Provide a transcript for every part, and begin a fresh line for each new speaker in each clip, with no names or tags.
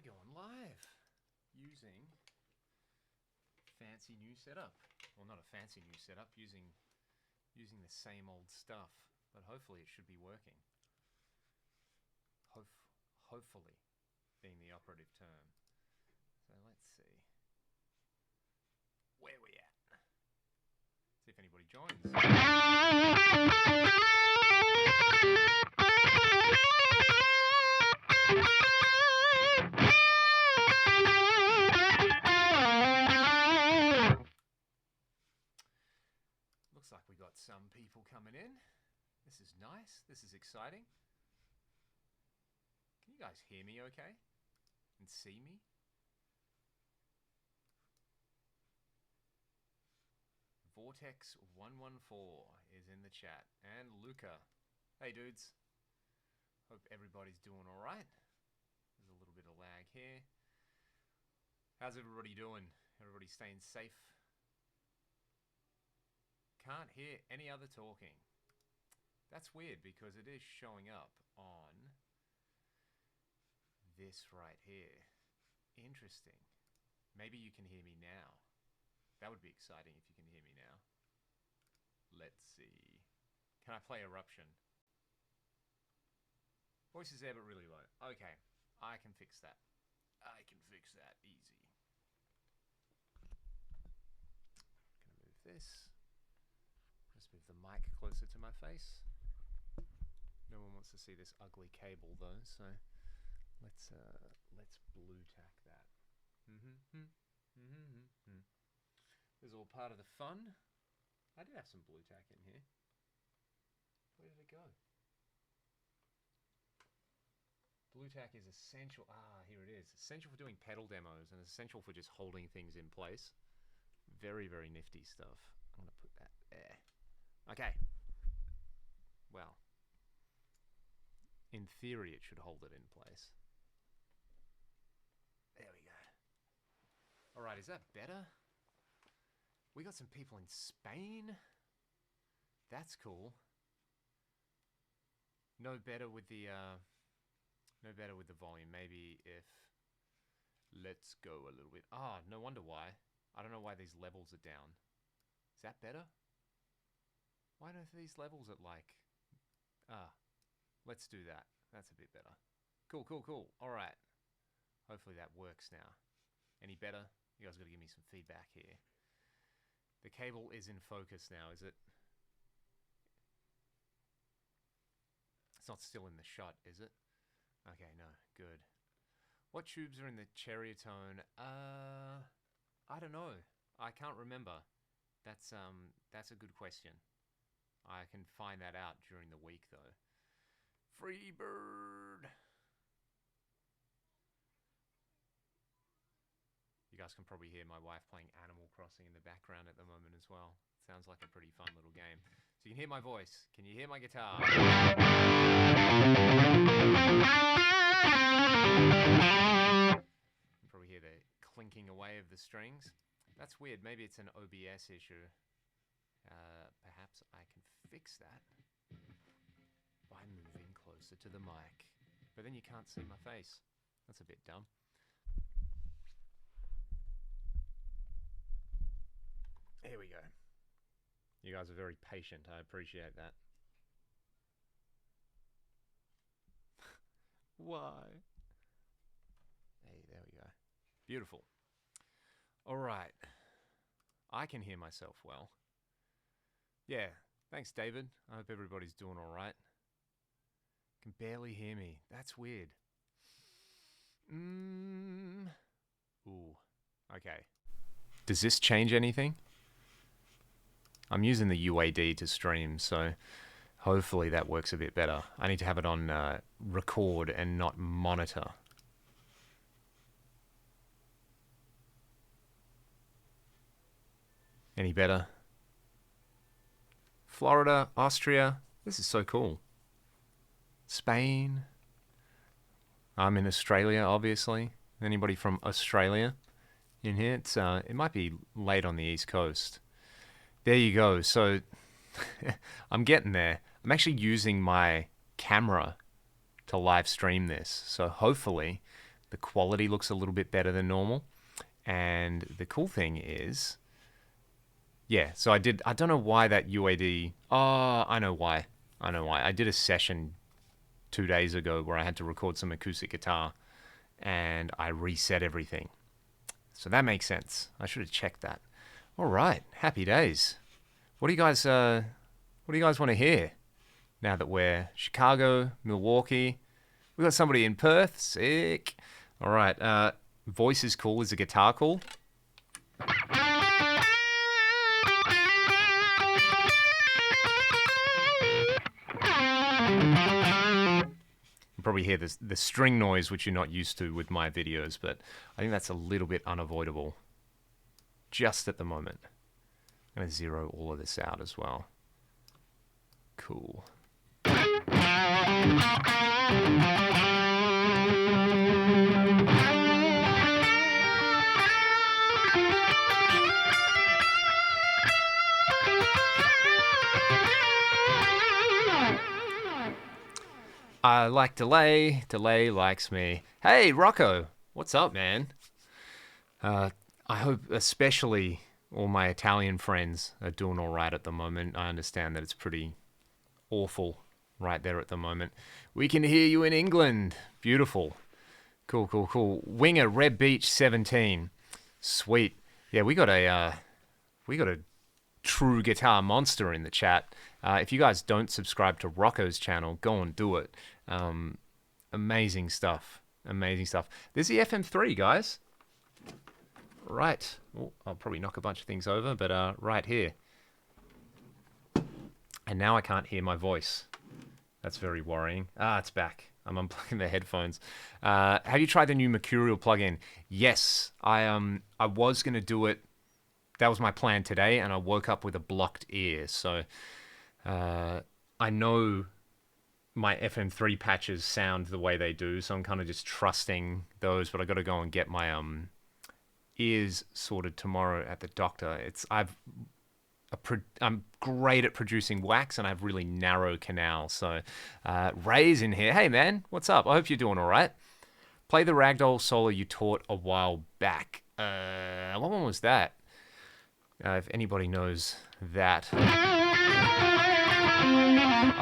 we're going live using fancy new setup. Well, not a fancy new setup, using the same old stuff, but hopefully it should be working. Hopefully being the operative term. So let's see where we at. See if anybody joins. Looks like we got some people coming in. This is nice. This is exciting. Can you guys hear me okay? And see me? Vortex114 is in the chat. And Luca. Hey dudes. Hope everybody's doing alright. There's a little bit of lag here. How's everybody doing? Everybody staying safe? Can't hear any other talking. That's weird because it is showing up on this right here. Interesting. Maybe you can hear me now. That would be exciting if you can hear me now. Let's see. Can I play Eruption? Voice is there but really low. Okay, I can fix that. I can fix that easy. Gonna move this. Just move the mic closer to my face. No one wants to see this ugly cable though, so let's blue tack that. This is all part of the fun. I did have some blue tack in here. Where did it go? Blue tack is essential. Ah, here it is. Essential for doing pedal demos and essential for just holding things in place. Very, very nifty stuff. I'm gonna put that there. Okay. Well, in theory, it should hold it in place. There we go. All right, is that better? We got some people in Spain. That's cool. No better with the volume. Maybe if let's go a little bit. Ah, no wonder why. I don't know why these levels are down. Is that better? Why don't these levels at like... let's do that. That's a bit better. Cool, cool, cool. All right. Hopefully that works now. Any better? You guys got to give me some feedback here. The cable is in focus now, is it? It's not still in the shot, is it? Okay, no, good. What tubes are in the cherry tone? I don't know. I can't remember. That's a good question. I can find that out during the week, though. Free bird! You guys can probably hear my wife playing Animal Crossing in the background at the moment as well. Sounds like a pretty fun little game. So you can hear my voice. Can you hear my guitar? You can probably hear the clinking away of the strings. That's weird. Maybe it's an OBS issue. Perhaps I can fix that by moving closer to the mic. But then you can't see my face. That's a bit dumb. Here we go. You guys are very patient. I appreciate that. Why? Hey, there we go. Beautiful. All right. I can hear myself well. Yeah. Thanks, David. I hope everybody's doing all right. Can barely hear me. That's weird. Ooh. Okay. Does this change anything? I'm using the UAD to stream, so hopefully that works a bit better. I need to have it on record and not monitor. Any better? Florida, Austria. This is so cool. Spain. I'm in Australia, obviously. Anybody from Australia in here? It's it might be late on the East Coast. There you go. So I'm getting there. I'm actually using my camera to live stream this. So hopefully the quality looks a little bit better than normal. And the cool thing is, yeah, so I don't know why that UAD, oh, I know why. I did a session 2 days ago where I had to record some acoustic guitar and I reset everything. So that makes sense. I should have checked that. All right, happy days. What do you guys want to hear now that we're Chicago, Milwaukee? We got somebody in Perth, sick. All right, voice is cool. Is the guitar cool? You probably hear the string noise, which you're not used to with my videos, but I think that's a little bit unavoidable just at the moment. I'm going to zero all of this out as well. Cool. I like Delay. Delay likes me. Hey, Rocco. What's up, man? I hope especially all my Italian friends are doing all right at the moment. I understand that it's pretty awful right there at the moment. We can hear you in England. Beautiful. Cool, cool, cool. Winger, Red Beach 17. Sweet. Yeah, we got a true guitar monster in the chat. If you guys don't subscribe to Rocco's channel, go and do it. Amazing stuff. Amazing stuff. There's the FM3, guys. Right. Oh, I'll probably knock a bunch of things over, but right here. And now I can't hear my voice. That's very worrying. Ah, it's back. I'm unplugging the headphones. Have you tried the new Mercurial plugin? Yes. I was going to do it. That was my plan today, and I woke up with a blocked ear. So I know my FM3 patches sound the way they do, so I'm kind of just trusting those, but I got to go and get my ears sorted tomorrow at the doctor. I'm great at producing wax, and I have really narrow canals. So Ray's in here. Hey man, what's up? I hope you're doing all right. Play the ragdoll solo you taught a while back. What one was that? If anybody knows that.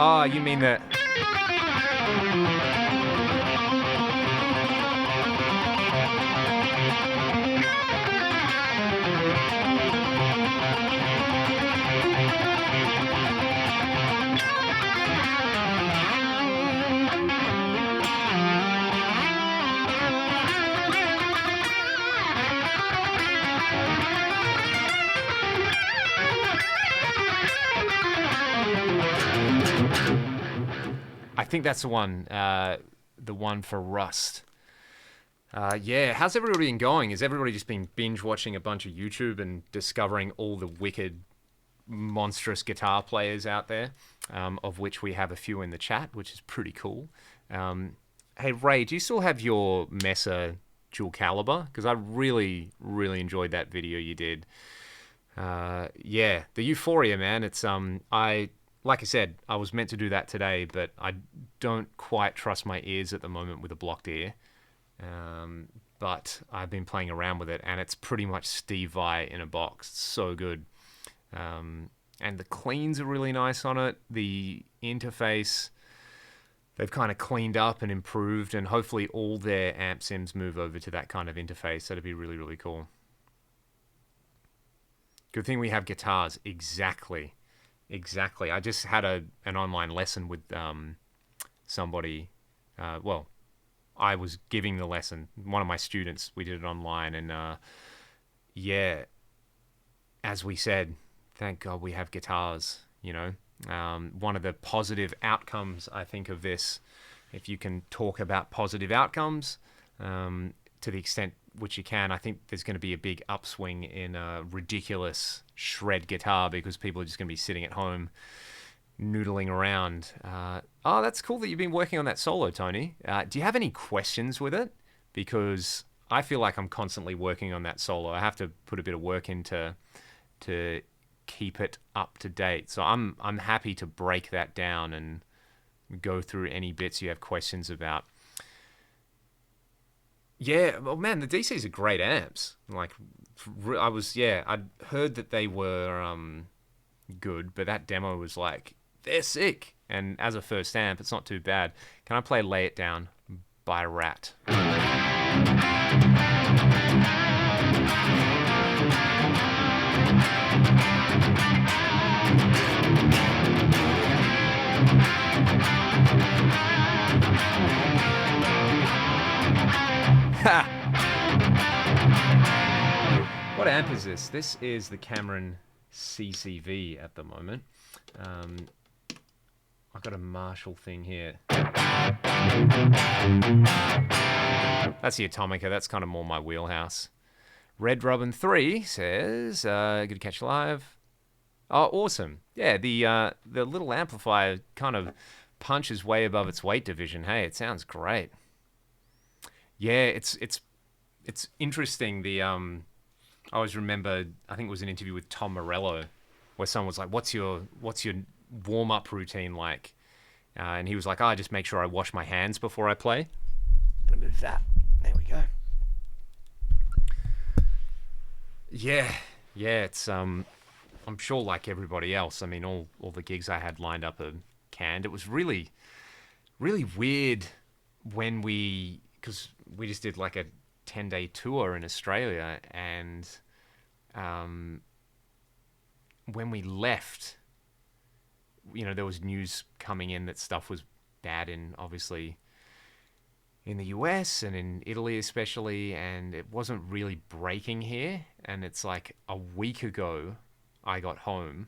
Oh, you mean that? I think that's the one for Rust. Yeah, how's everybody been going? Has everybody just been binge watching a bunch of YouTube and discovering all the wicked, monstrous guitar players out there, of which we have a few in the chat, which is pretty cool. Hey, Ray, do you still have your Mesa dual caliber? Because I really, really enjoyed that video you did. Yeah, the Euphoria, man. It's like I said, I was meant to do that today, but I don't quite trust my ears at the moment with a blocked ear. But I've been playing around with it, and it's pretty much Steve Vai in a box. It's so good. And the cleans are really nice on it. The interface, they've kind of cleaned up and improved, and hopefully all their amp sims move over to that kind of interface. That'd be really, really cool. Good thing we have guitars. Exactly. Exactly. I just had an online lesson with somebody. Well, I was giving the lesson. One of my students. We did it online, and yeah, as we said, thank God we have guitars. You know, one of the positive outcomes I think of this, if you can talk about positive outcomes to the extent which you can, I think there's going to be a big upswing in a ridiculous shred guitar because people are just going to be sitting at home noodling around. Oh, that's cool that you've been working on that solo, Tony. Do you have any questions with it? Because I feel like I'm constantly working on that solo. I have to put a bit of work into to keep it up to date. So I'm happy to break that down and go through any bits you have questions about. Yeah, well, man, the DCs are great amps. Like, I'd heard that they were good, but that demo was like, they're sick. And as a first amp, it's not too bad. Can I play Lay It Down by Rat? Ha! What amp is this? This is the Cameron CCV at the moment. I've got a Marshall thing here. That's the Atomica. That's kind of more my wheelhouse. Red Robin 3 says, good to catch live. Oh, awesome. Yeah, the little amplifier kind of punches way above its weight division. Hey, it sounds great. Yeah, it's interesting. I always remember, I think it was an interview with Tom Morello, where someone was like, "What's your warm up routine like?" And he was like, "I just make sure I wash my hands before I play." I'm gonna move that. There we go. Yeah, it's I'm sure like everybody else. I mean, all the gigs I had lined up are canned. It was really weird when because we just did like a 10-day tour in Australia, and when we left, there was news coming in that stuff was bad obviously in the US and in Italy especially, and it wasn't really breaking here. And it's like a week ago I got home,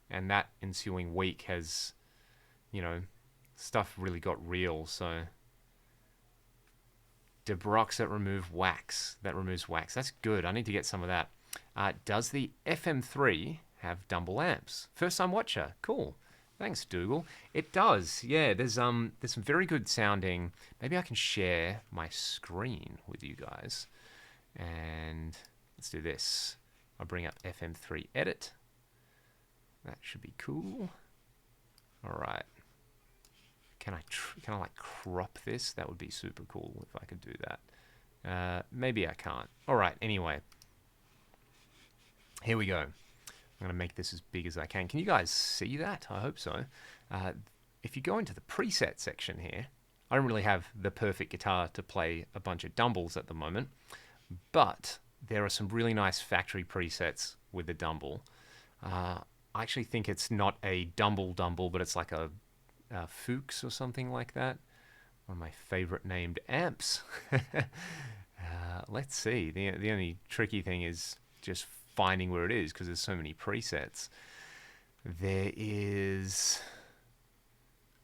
and that ensuing week has, stuff really got real. So DeBrox that removes wax. That's good. I need to get some of that. Does the FM3 have Dumble amps? First time watcher. Cool. Thanks, Dougal. It does. Yeah, there's some very good sounding. Maybe I can share my screen with you guys. And let's do this. I'll bring up FM3 edit. That should be cool. All right. Can I like crop this? That would be super cool if I could do that. Maybe I can't. All right. Anyway, here we go. I'm going to make this as big as I can. Can you guys see that? I hope so. If you go into the preset section here, I don't really have the perfect guitar to play a bunch of Dumbles at the moment, but there are some really nice factory presets with the Dumble. I actually think it's not a Dumble, but it's like a Fuchs or something like that. One of my favorite named amps. Let's see. The only tricky thing is just finding where it is, because there's so many presets. There is...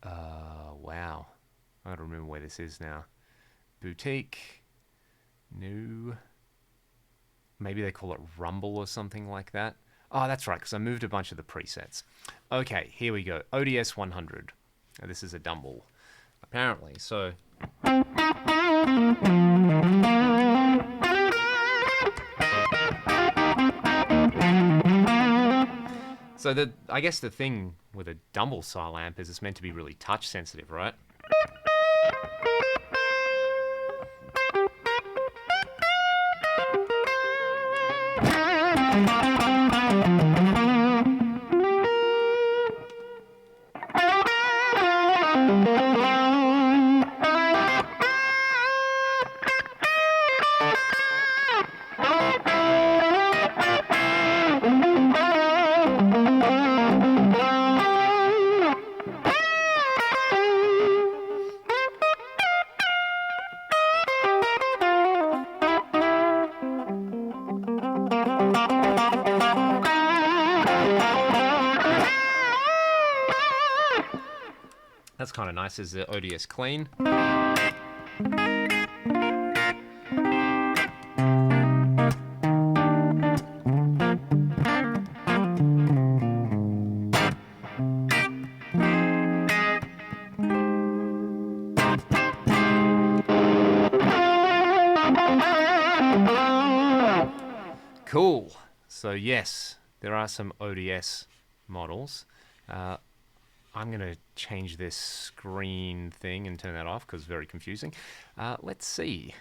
wow. I gotta remember where this is now. Boutique. New. Maybe they call it Rumble or something like that. Oh, that's right, because I moved a bunch of the presets. Okay, here we go. ODS 100. Now, this is a Dumble, apparently. So... So I guess the thing with a Dumble style amp is it's meant to be really touch sensitive, right? That's kind of nice as the ODS clean. Cool. So yes, there are some ODS models. I'm going to change this screen thing and turn that off because it's very confusing. Let's see.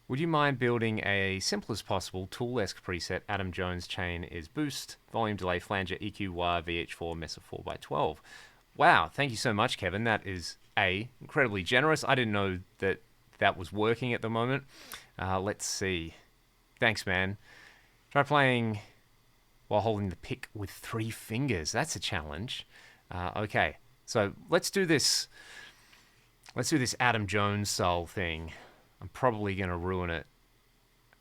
Would you mind building a simple as possible tool-esque preset? Adam Jones chain is boost, volume, delay, flanger, EQ, wire, VH4, Mesa 4x12. Wow, thank you so much, Kevin. That is incredibly generous. I didn't know that that was working at the moment. Let's see. Thanks, man. Try playing while holding the pick with 3 fingers. That's a challenge. Okay, so let's do this. Let's do this Adam Jones style thing. I'm probably going to ruin it.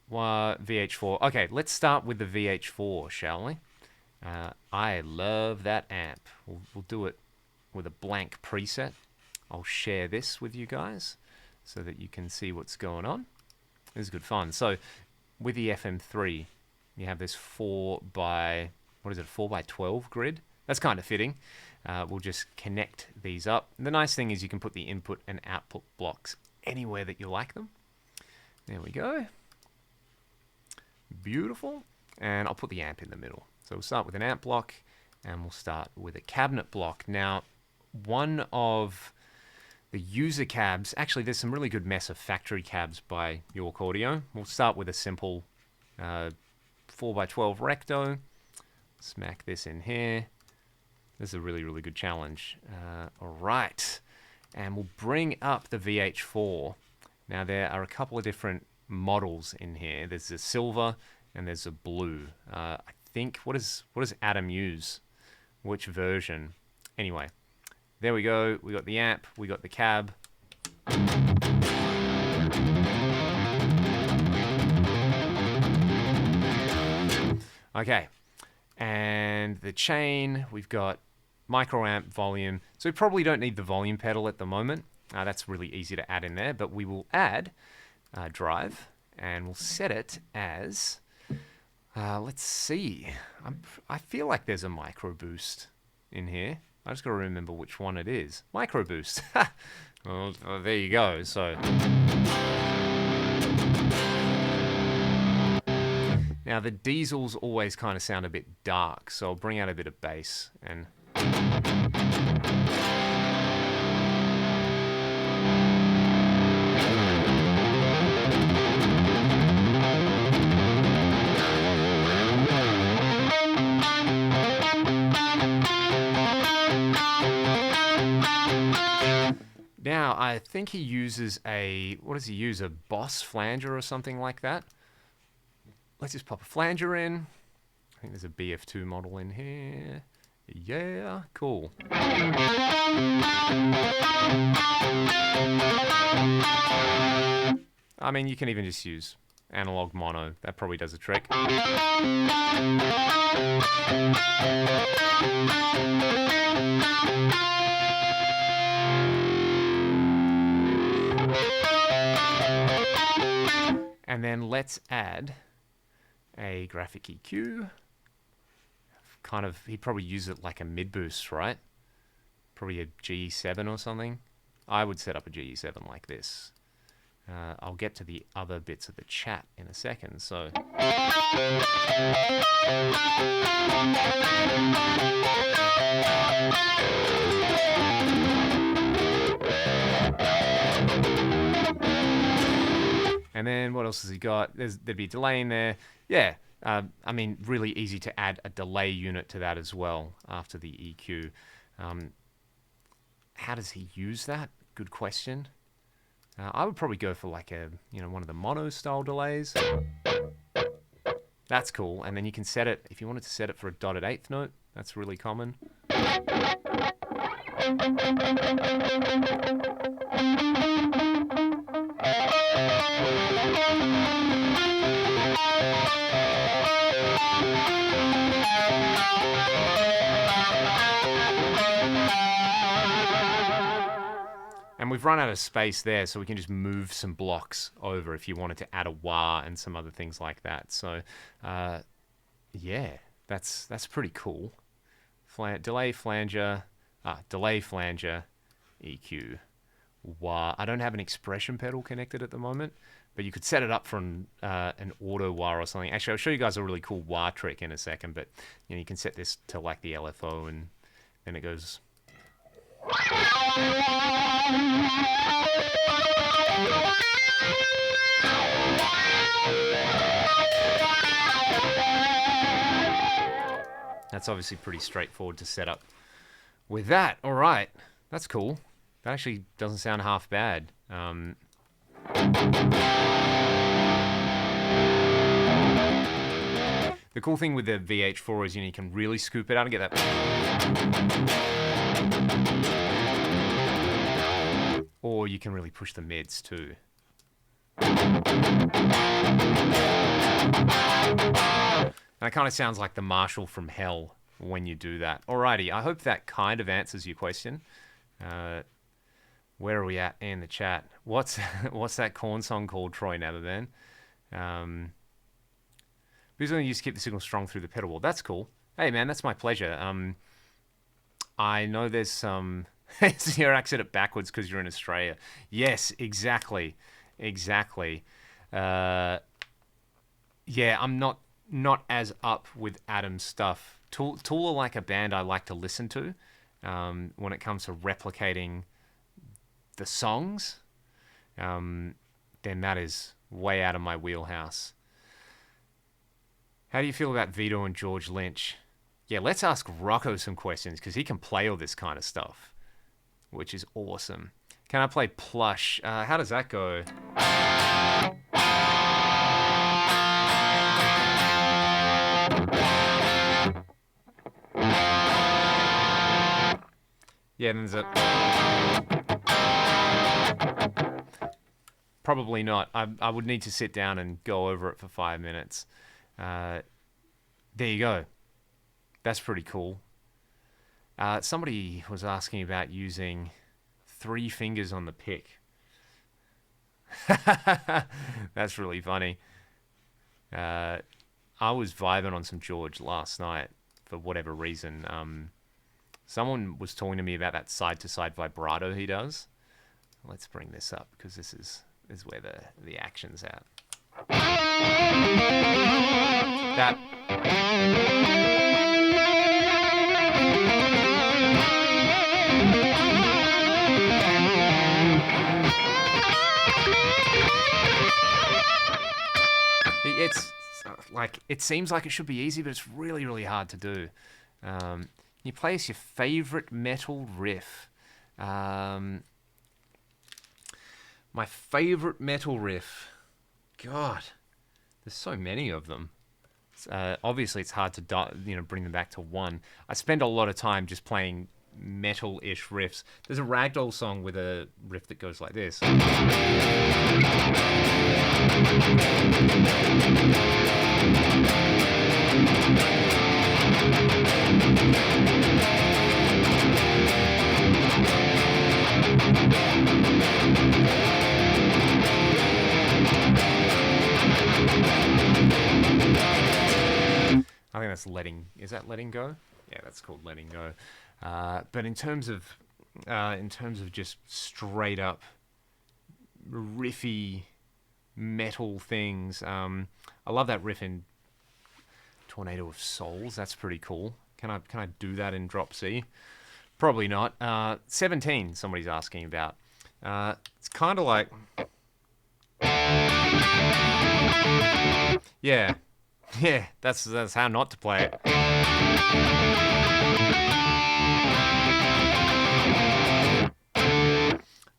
VH4. Okay, let's start with the VH4, shall we? I love that amp. We'll do it with a blank preset. I'll share this with you guys so that you can see what's going on. This is good fun. So with the FM3, you have this 4x12 grid. That's kind of fitting. We'll just connect these up. The nice thing is you can put the input and output blocks anywhere that you like them. There we go. Beautiful. And I'll put the amp in the middle. So we'll start with an amp block and we'll start with a cabinet block. Now, one of the user cabs, actually there's some really good Mesa factory cabs by York Audio. We'll start with a simple 4x12 recto. Smack this in here. This is a really, really good challenge. All right. And we'll bring up the VH4. Now, there are a couple of different models in here. There's a silver and there's a blue. I think, what does Adam use? Which version? Anyway, there we go. We got the amp. We got the cab. Okay. And the chain, we've got microamp volume. So we probably don't need the volume pedal at the moment. That's really easy to add in there, but we will add drive and we'll set it as, let's see. I feel like there's a micro boost in here. I just got to remember which one it is. Micro boost. Well, there you go. So now the diesels always kind of sound a bit dark, so I'll bring out a bit of bass and now I think he uses what does he use? A Boss flanger or something like that. Let's just pop a flanger in. I think there's a BF2 model in here. Yeah, cool. I mean, you can even just use analog mono. That probably does a trick. And then let's add a graphic EQ. Kind of, he'd probably use it like a mid boost, right? Probably a GE7 or something. I would set up a GE7 like this. I'll get to the other bits of the chat in a second, so. And then what else has he got? There'd be delay in there. Yeah, I mean, really easy to add a delay unit to that as well after the EQ. How does he use that? Good question. I would probably go for like one of the mono style delays. That's cool. And then you can set it, if you wanted to set it for a dotted eighth note, that's really common. And we've run out of space there, so we can just move some blocks over if you wanted to add a wah and some other things like that. So, yeah, that's pretty cool. Delay flanger, EQ, wah. I don't have an expression pedal connected at the moment, but you could set it up for an auto wah or something. Actually, I'll show you guys a really cool wah trick in a second, but you can set this to like the LFO, and then it goes. that's obviously pretty straightforward to set up with that. All right, that's cool. That actually doesn't sound half bad. The cool thing with the VH4 is, you know, you can really scoop it out and get that. Or you can really push the mids too. And it kind of sounds like the Marshall from Hell when you do that. Alrighty, I hope that kind of answers your question. Where are we at in the chat? What's that Korn song called, Troy Netherman? Who's going to use to keep the signal strong through the pedal wall? That's cool. Hey man, that's my pleasure. I know there's some... You're accent it backwards because you're in Australia. Yes, exactly. Exactly. Yeah, I'm not as up with Adam's stuff. Tool are like a band I like to listen to when it comes to replicating the songs. Then that is way out of my wheelhouse. How do you feel about Vito and George Lynch? Yeah, let's ask Rocco some questions because he can play all this kind of stuff, which is awesome. Can I play Plush? How does that go? Yeah, then there's a... Probably not. I would need to sit down and go over it for 5 minutes. There you go. That's pretty cool. Somebody was asking about using 3 fingers on the pick. That's really funny. I was vibing on some George last night for whatever reason. Someone was talking to me about that side-to-side vibrato he does. Let's bring this up because this is where the action's at. That... It's like, it seems like it should be easy, but it's really, really hard to do. You play us your favorite metal riff. My favorite metal riff. God, there's so many of them. Obviously, it's hard to bring them back to one. I spend a lot of time just playing metal-ish riffs. There's a Ragdoll song with a riff that goes like this. I think that's letting... Is that letting go? Yeah, that's called letting go. But in terms of just straight up riffy metal things, I love that riff in Tornado of Souls. That's pretty cool. Can I do that in Drop C? Probably not. 17. Somebody's asking about. It's kind of like. Yeah. Yeah, that's how not to play it.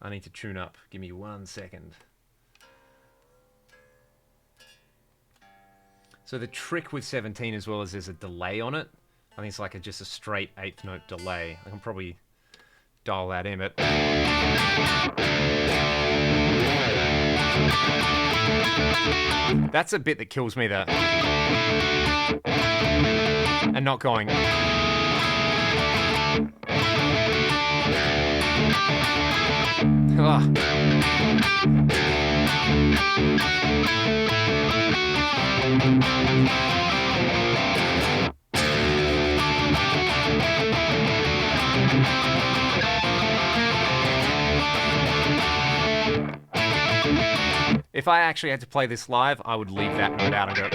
I need to tune up. Give me 1 second. So the trick with 17 as well is there's a delay on it. I think it's like just a straight 8th note delay. I can probably dial that in, but... That's a bit that kills me, that. And not going... Ugh. If I actually had to play this live, I would leave that note out and go...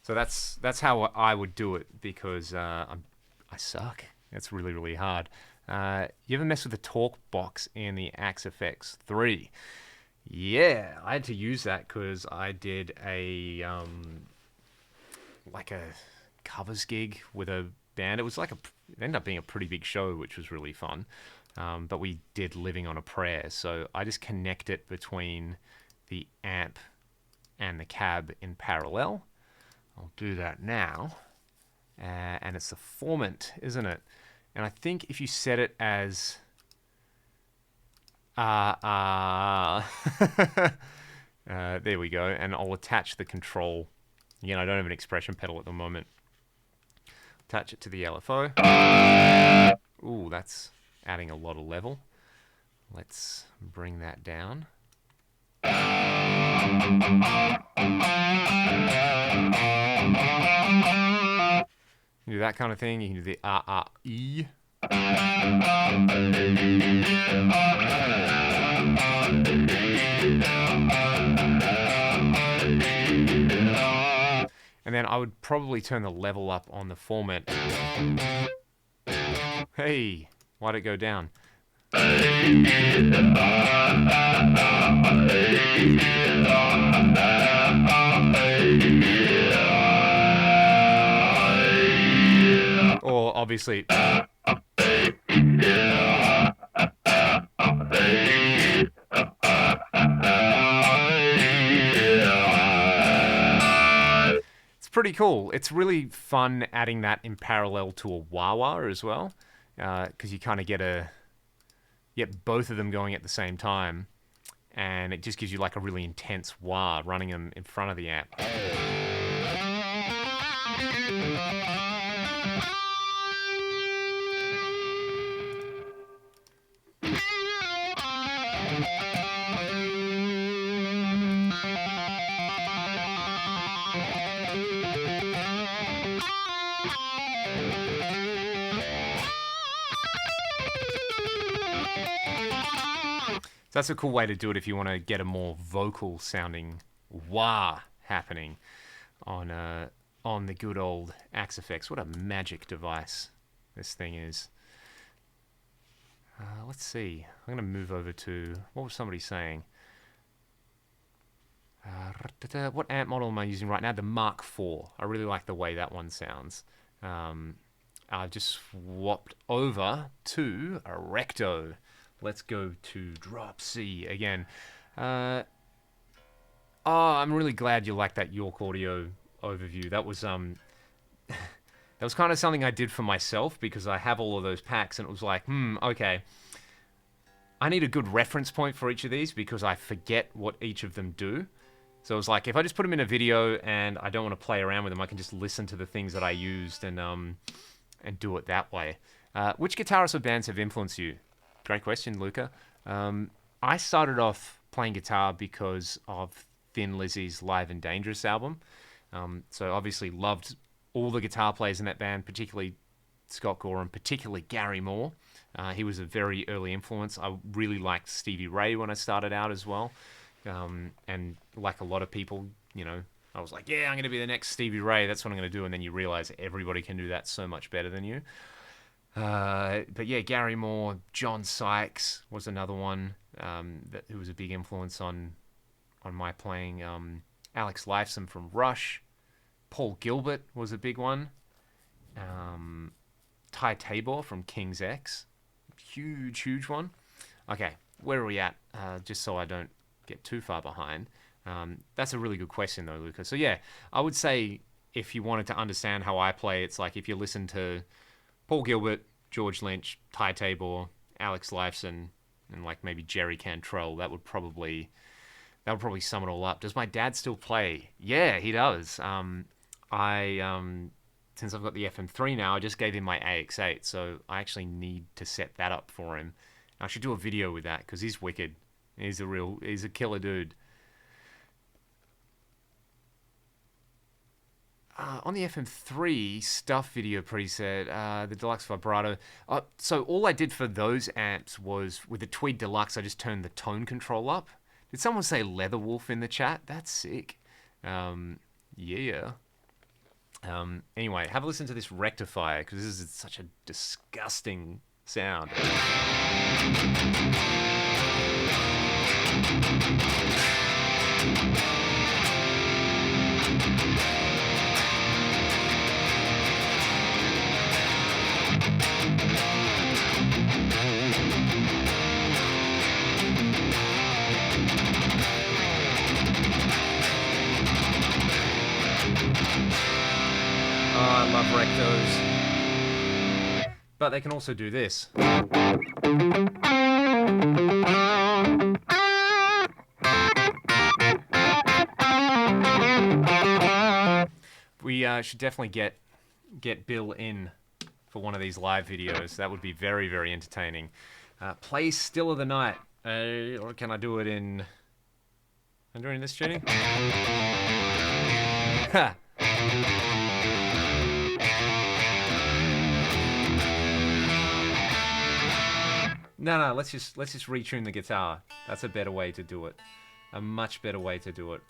So So that's how I would do it, because I suck. It's really, really hard. You ever mess with the talk box in the Axe FX 3? Yeah, I had to use that because I did a like a covers gig with a band. It was like it ended up being a pretty big show, which was really fun. But we did Living on a Prayer, so I just connect it between the amp and the cab in parallel. I'll do that now. And it's the formant, isn't it? And I think if you set it as there we go, and I'll attach the control. Again, I don't have an expression pedal at the moment. Attach it to the LFO. Ooh, that's adding a lot of level. Let's bring that down. You do that kind of thing. You can do the E. And then I would probably turn the level up on the formant. Hey, why'd it go down? Or obviously... pretty cool. It's really fun adding that in parallel to a wah-wah as well, because you kind of get both of them going at the same time, and it just gives you like a really intense wah running them in front of the amp. So that's a cool way to do it if you want to get a more vocal sounding wah happening on the good old Axe FX. What a magic device this thing is. Let's see. I'm going to move over to, what was somebody saying? What amp model am I using right now? The Mark IV. I really like the way that one sounds. I've just swapped over to a Recto. Let's go to drop C again. Oh, I'm really glad you like that York Audio overview. That was that was kind of something I did for myself because I have all of those packs, and it was like, okay. I need a good reference point for each of these because I forget what each of them do. So it was like, if I just put them in a video and I don't want to play around with them, I can just listen to the things that I used and do it that way. Which guitarists or bands have influenced you? Great question, Luca. I started off playing guitar because of Thin Lizzy's Live and Dangerous album. So obviously loved all the guitar players in that band, particularly Scott Gorham, particularly Gary Moore. He was a very early influence. I really liked Stevie Ray when I started out as well. And like a lot of people, you know, I was like, yeah, I'm going to be the next Stevie Ray. That's what I'm going to do. And then you realize everybody can do that so much better than you. But yeah, Gary Moore, John Sykes was another one who was a big influence on my playing. Alex Lifeson from Rush. Paul Gilbert was a big one. Ty Tabor from King's X. Huge one. Okay, where are we at? Just so I don't get too far behind. That's a really good question though, Luca. So yeah, I would say if you wanted to understand how I play, it's like if you listen to Paul Gilbert, George Lynch, Ty Tabor, Alex Lifeson, and like maybe Jerry Cantrell, that would probably sum it all up. Does my dad still play? Yeah, he does. Since I've got the FM3 now, I just gave him my AX8, so I actually need to set that up for him. I should do a video with that because he's wicked. He's a killer dude. On the FM3 stuff video preset, the Deluxe Vibrato. So all I did for those amps was with the Tweed Deluxe, I just turned the tone control up. Did someone say Leatherwolf in the chat? That's sick. Yeah. Anyway, have a listen to this rectifier, because this is such a disgusting sound. I love rectos. But they can also do this. We should definitely get Bill in for one of these live videos. That would be very, very entertaining. Play Still of the Night. Or can I do it in... I'm doing this tuning? Ha! No, let's just retune the guitar. That's a better way to do it. A much better way to do it.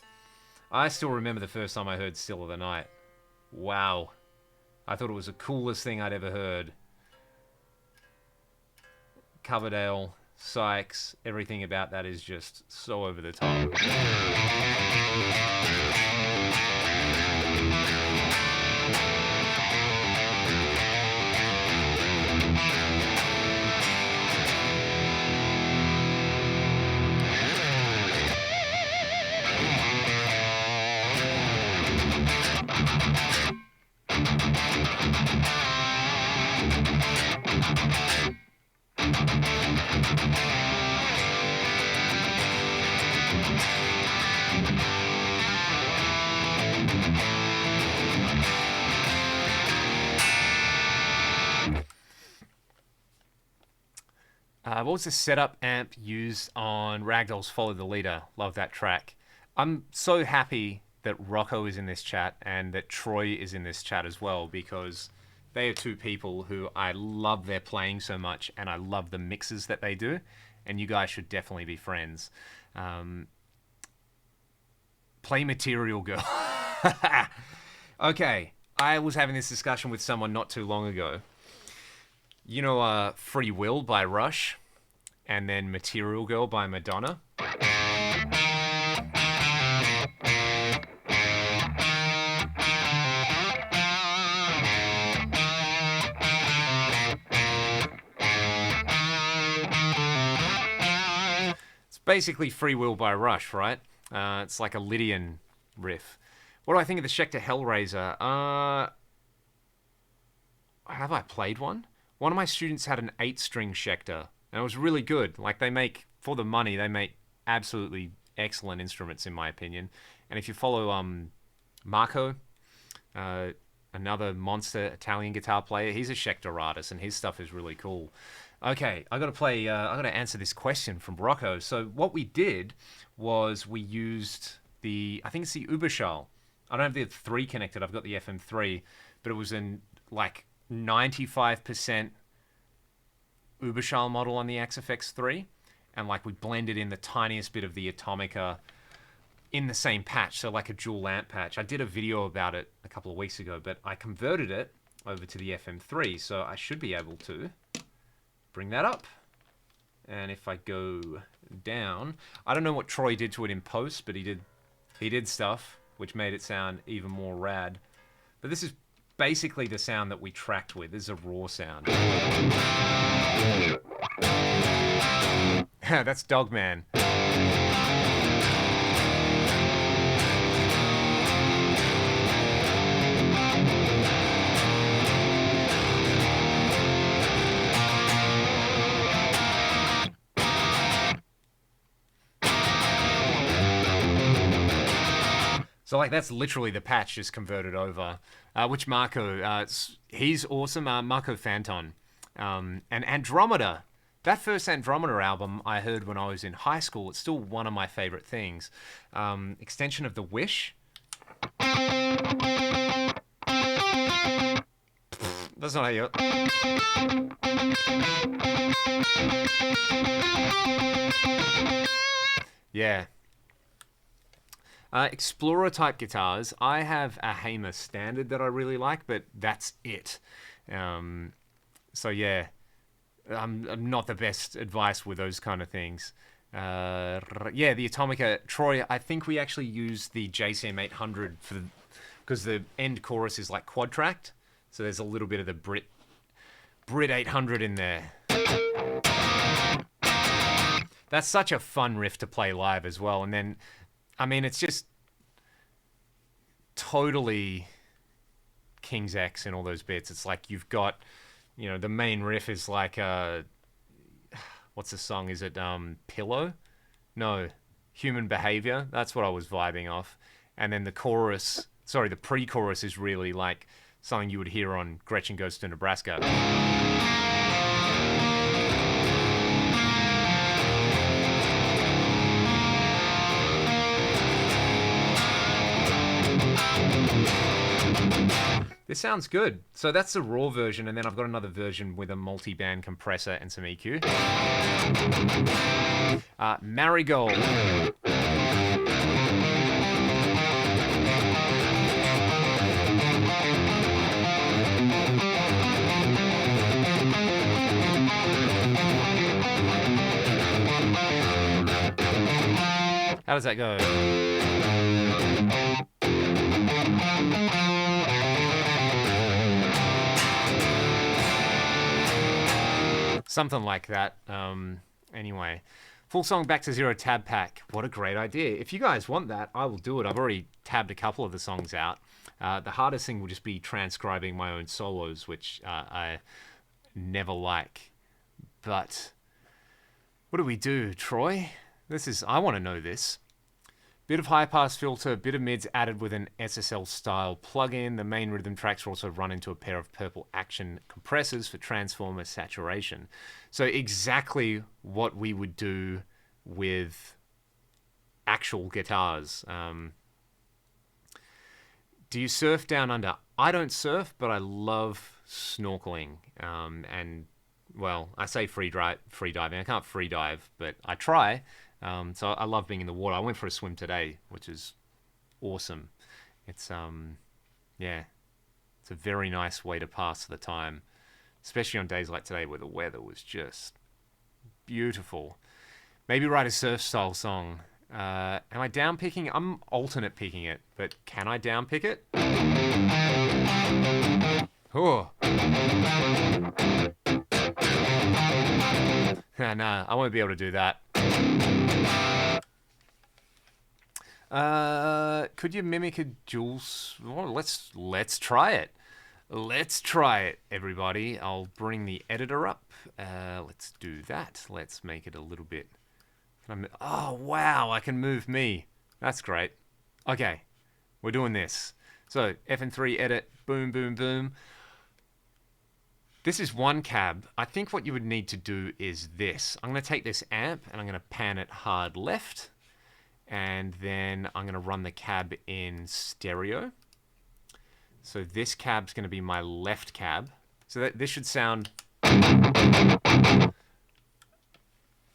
I still remember the first time I heard Still of the Night. Wow. I thought it was the coolest thing I'd ever heard. Coverdale, Sykes, everything about that is just so over the top. What was the setup amp used on Ragdoll's Follow the Leader? Love that track. I'm so happy that Rocco is in this chat and that Troy is in this chat as well, because they are two people who I love their playing so much, and I love the mixes that they do, and you guys should definitely be friends. Play Material Girl. Okay, I was having this discussion with someone not too long ago. You know Free Will by Rush, and then Material Girl by Madonna. It's basically Free Will by Rush, right? It's like a Lydian riff. What do I think of the Schecter Hellraiser? Have I played one? One of my students had an 8-string Schecter, and it was really good. Like, they make, for the money, they make absolutely excellent instruments, in my opinion. And if you follow Marco, another monster Italian guitar player, he's a Schecter artist, and his stuff is really cool. Okay, I gotta answer this question from Rocco. So what we did was we used I think it's the Uberschall. I don't have the 3 connected, I've got the FM3, but it was in like 95% Uberschall model on the XFX3, and like we blended in the tiniest bit of the Atomica in the same patch, so like a dual amp patch. I did a video about it a couple of weeks ago, but I converted it over to the FM3, so I should be able to bring that up. And if I go down, I don't know what Troy did to it in post, but he did stuff which made it sound even more rad. But this is basically the sound that we tracked with. This is a raw sound. That's Dogman. So like that's literally the patch just converted over, which Marco, he's awesome, Marco Fanton. And Andromeda, that first Andromeda album I heard when I was in high school, it's still one of my favorite things. Extension of the Wish. That's not how you... Yeah. Explorer type guitars. I have a Hamer Standard that I really like, but that's it. So yeah, I'm not the best advice with those kind of things. Yeah, the Atomica. Troy, I think we actually use the JCM 800 because the end chorus is like quad tracked, so there's a little bit of the Brit 800 in there. That's such a fun riff to play live as well. And then, I mean, it's just totally King's X in all those bits. It's like you've got, you know, the main riff is like what's the song? Is it Pillow? No, Human Behavior. That's what I was vibing off. And then the chorus, sorry, the pre-chorus is really like something you would hear on Gretchen Goes to Nebraska. This sounds good. So that's the raw version, and then I've got another version with a multi-band compressor and some EQ. Marigold. How does that go? Something like that. Anyway, full song Back to Zero tab pack. What a great idea. If you guys want that, I will do it. I've already tabbed a couple of the songs out. The hardest thing will just be transcribing my own solos, which I never like. But what do we do, Troy? I want to know this. Bit of high pass filter, bit of mids added with an SSL style plugin. The main rhythm tracks are also run into a pair of purple action compressors for transformer saturation. So exactly what we would do with actual guitars. Do you surf down under? I don't surf, but I love snorkeling. And well, I say free diving. I can't free dive, but I try. So I love being in the water. I went for a swim today, which is awesome. It's yeah, it's a very nice way to pass the time, especially on days like today where the weather was just beautiful. Maybe write a surf style song. Am I down picking? I'm alternate picking it, but can I down pick it? Oh. Nah, I won't be able to do that. Could you mimic a Jules? Well, let's try it. Let's try it, everybody. I'll bring the editor up. Let's do that. Let's make it a little bit. Oh wow, I can move me. That's great. Okay, we're doing this. So FN3 edit. Boom, boom, boom. This is one cab. I think what you would need to do is this. I'm going to take this amp and I'm going to pan it hard left. And then I'm going to run the cab in stereo. So this cab's going to be my left cab. So this should sound...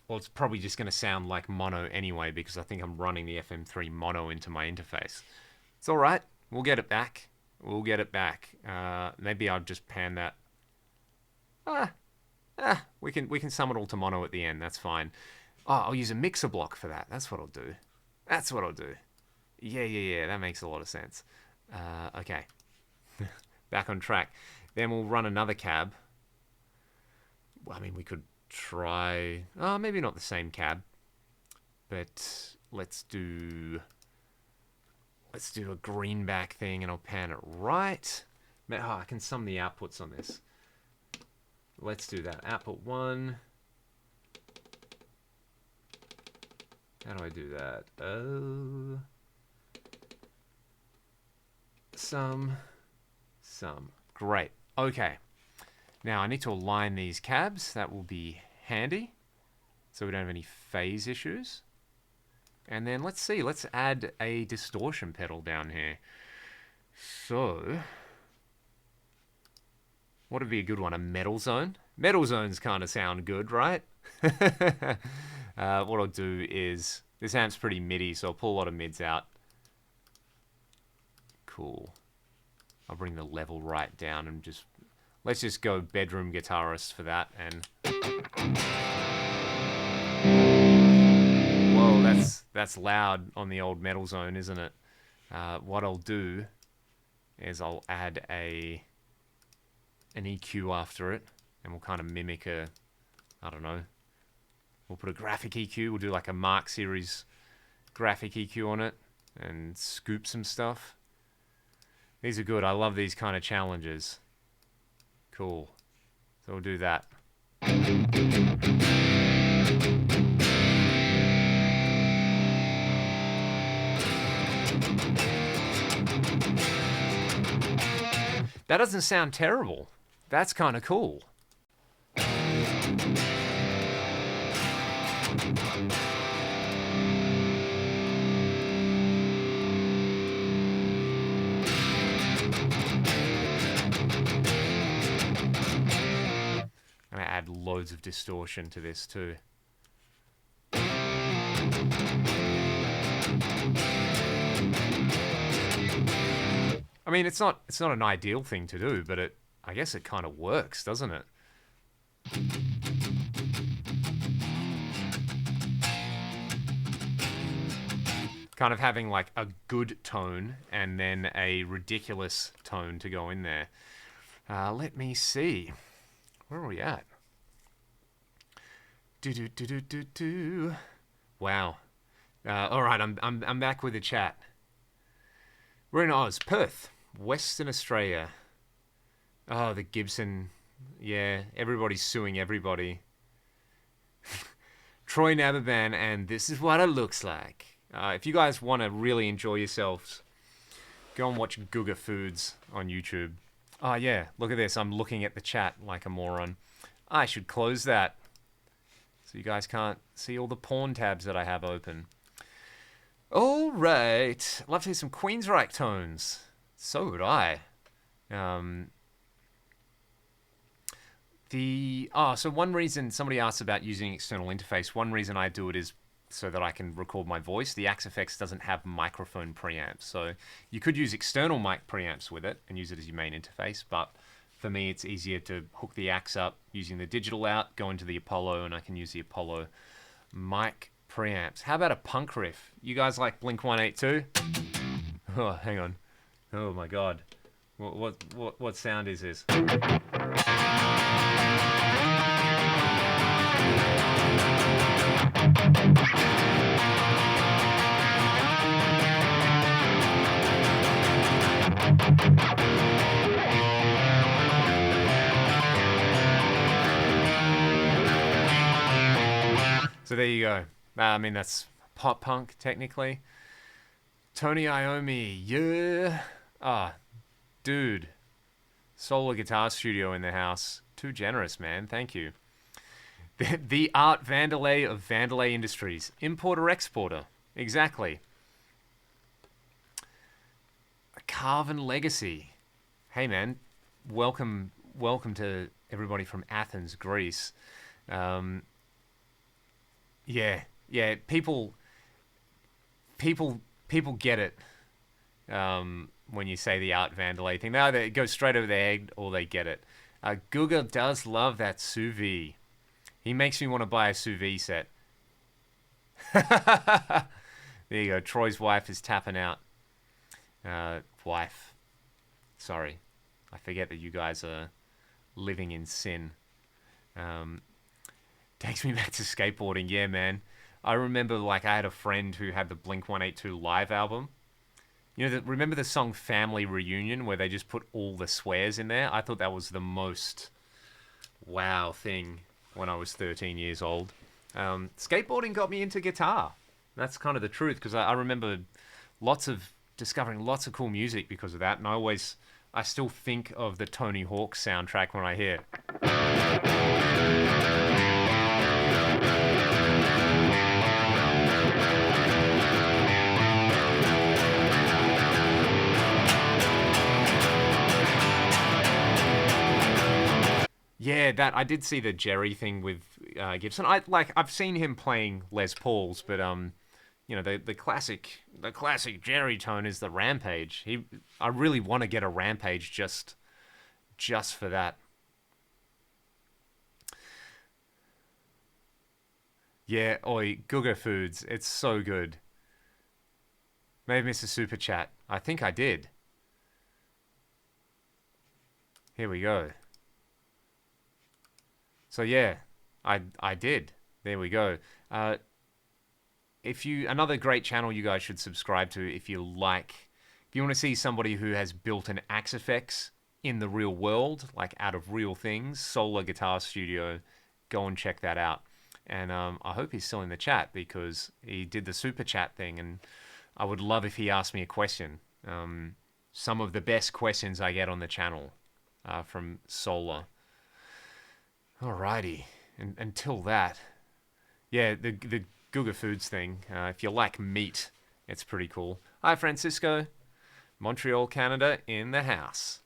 Well, it's probably just going to sound like mono anyway, because I think I'm running the FM3 mono into my interface. It's all right. We'll get it back. We'll get it back. Maybe I'll just pan that. We can sum it all to mono at the end. That's fine. Oh, I'll use a mixer block for that. That's what I'll do. That's what I'll do. Yeah. That makes a lot of sense. Okay. Back on track. Then we'll run another cab. Well, I mean, we could try... Oh, maybe not the same cab. But let's do a greenback thing and I'll pan it right. Oh, I can sum the outputs on this. Let's do that. Output 1. How do I do that? Sum. Great. Okay. Now I need to align these cabs. That will be handy, so we don't have any phase issues. And then let's see. Let's add a distortion pedal down here. So, what would be a good one? A metal zone? Metal zones kind of sound good, right? What I'll do is, this amp's pretty MIDI, so I'll pull a lot of mids out. Cool. I'll bring the level right down and just... Let's just go bedroom guitarist for that. And whoa, that's loud on the old Metal Zone, isn't it? What I'll do is I'll add an EQ after it, and we'll kind of mimic a, I don't know, we'll put a graphic EQ. We'll do like a Mark Series graphic EQ on it and scoop some stuff. These are good. I love these kind of challenges. Cool. So we'll do that. That doesn't sound terrible. That's kind of cool. I'm gonna add loads of distortion to this too. I mean, it's not an ideal thing to do, but I guess it kind of works, doesn't it? Kind of having like a good tone and then a ridiculous tone to go in there. Let me see. Where are we at? Wow. All right, I'm back with the chat. We're in Oz, Perth, Western Australia. Oh, the Gibson. Yeah, everybody's suing everybody. Troy Nababan, and this is what it looks like. If you guys want to really enjoy yourselves, go and watch Guga Foods on YouTube. Oh, yeah, look at this. I'm looking at the chat like a moron. I should close that so you guys can't see all the porn tabs that I have open. All right. Love to hear some Queensryche tones. So would I. So one reason somebody asked about using external interface, one reason I do it is so that I can record my voice. The Axe FX doesn't have microphone preamps, so you could use external mic preamps with it and use it as your main interface, but for me it's easier to hook the Axe up using the digital out, go into the Apollo, and I can use the Apollo mic preamps. How about a punk riff? You guys like Blink-182? Oh, hang on. Oh my god. What sound is this? So there you go. I mean, that's pop punk, technically. Tony Iommi, yeah. Dude. Solar Guitar Studio in the house. Too generous, man. Thank you. The Art Vandelay of Vandelay Industries. Importer-exporter. Exactly. A Carven Legacy. Hey, man. Welcome to everybody from Athens, Greece. Yeah, people get it when you say the Art Vandelay thing. No, it goes straight over their head, or they get it. Guga does love that sous vide. He makes me want to buy a sous vide set. There you go. Troy's wife is tapping out. Wife. Sorry. I forget that you guys are living in sin. Takes me back to skateboarding. Yeah, man. I remember, like, I had a friend who had the Blink-182 live album. You know, remember the song Family Reunion, where they just put all the swears in there? I thought that was the most wow thing when I was 13 years old. Skateboarding got me into guitar. That's kind of the truth, because I remember discovering lots of cool music because of that, and I still think of the Tony Hawk soundtrack when I hear Yeah, that I did see the Jerry thing with Gibson. I've seen him playing Les Pauls, but the classic Jerry tone is the Rampage. I really want to get a Rampage just for that. Yeah, oi, Googa Foods. It's so good. Maybe miss a super chat. I think I did. Here we go. So yeah, I did. There we go. Another great channel you guys should subscribe to if you want to see somebody who has built an Axe Effects in the real world, like out of real things, Solar Guitar Studio, go and check that out. And I hope he's still in the chat because he did the super chat thing, and I would love if he asked me a question. Some of the best questions I get on the channel from Solar. Alrighty, and until that, yeah, the Googa Foods thing. If you like meat, it's pretty cool. Hi, Francisco, Montreal, Canada, in the house.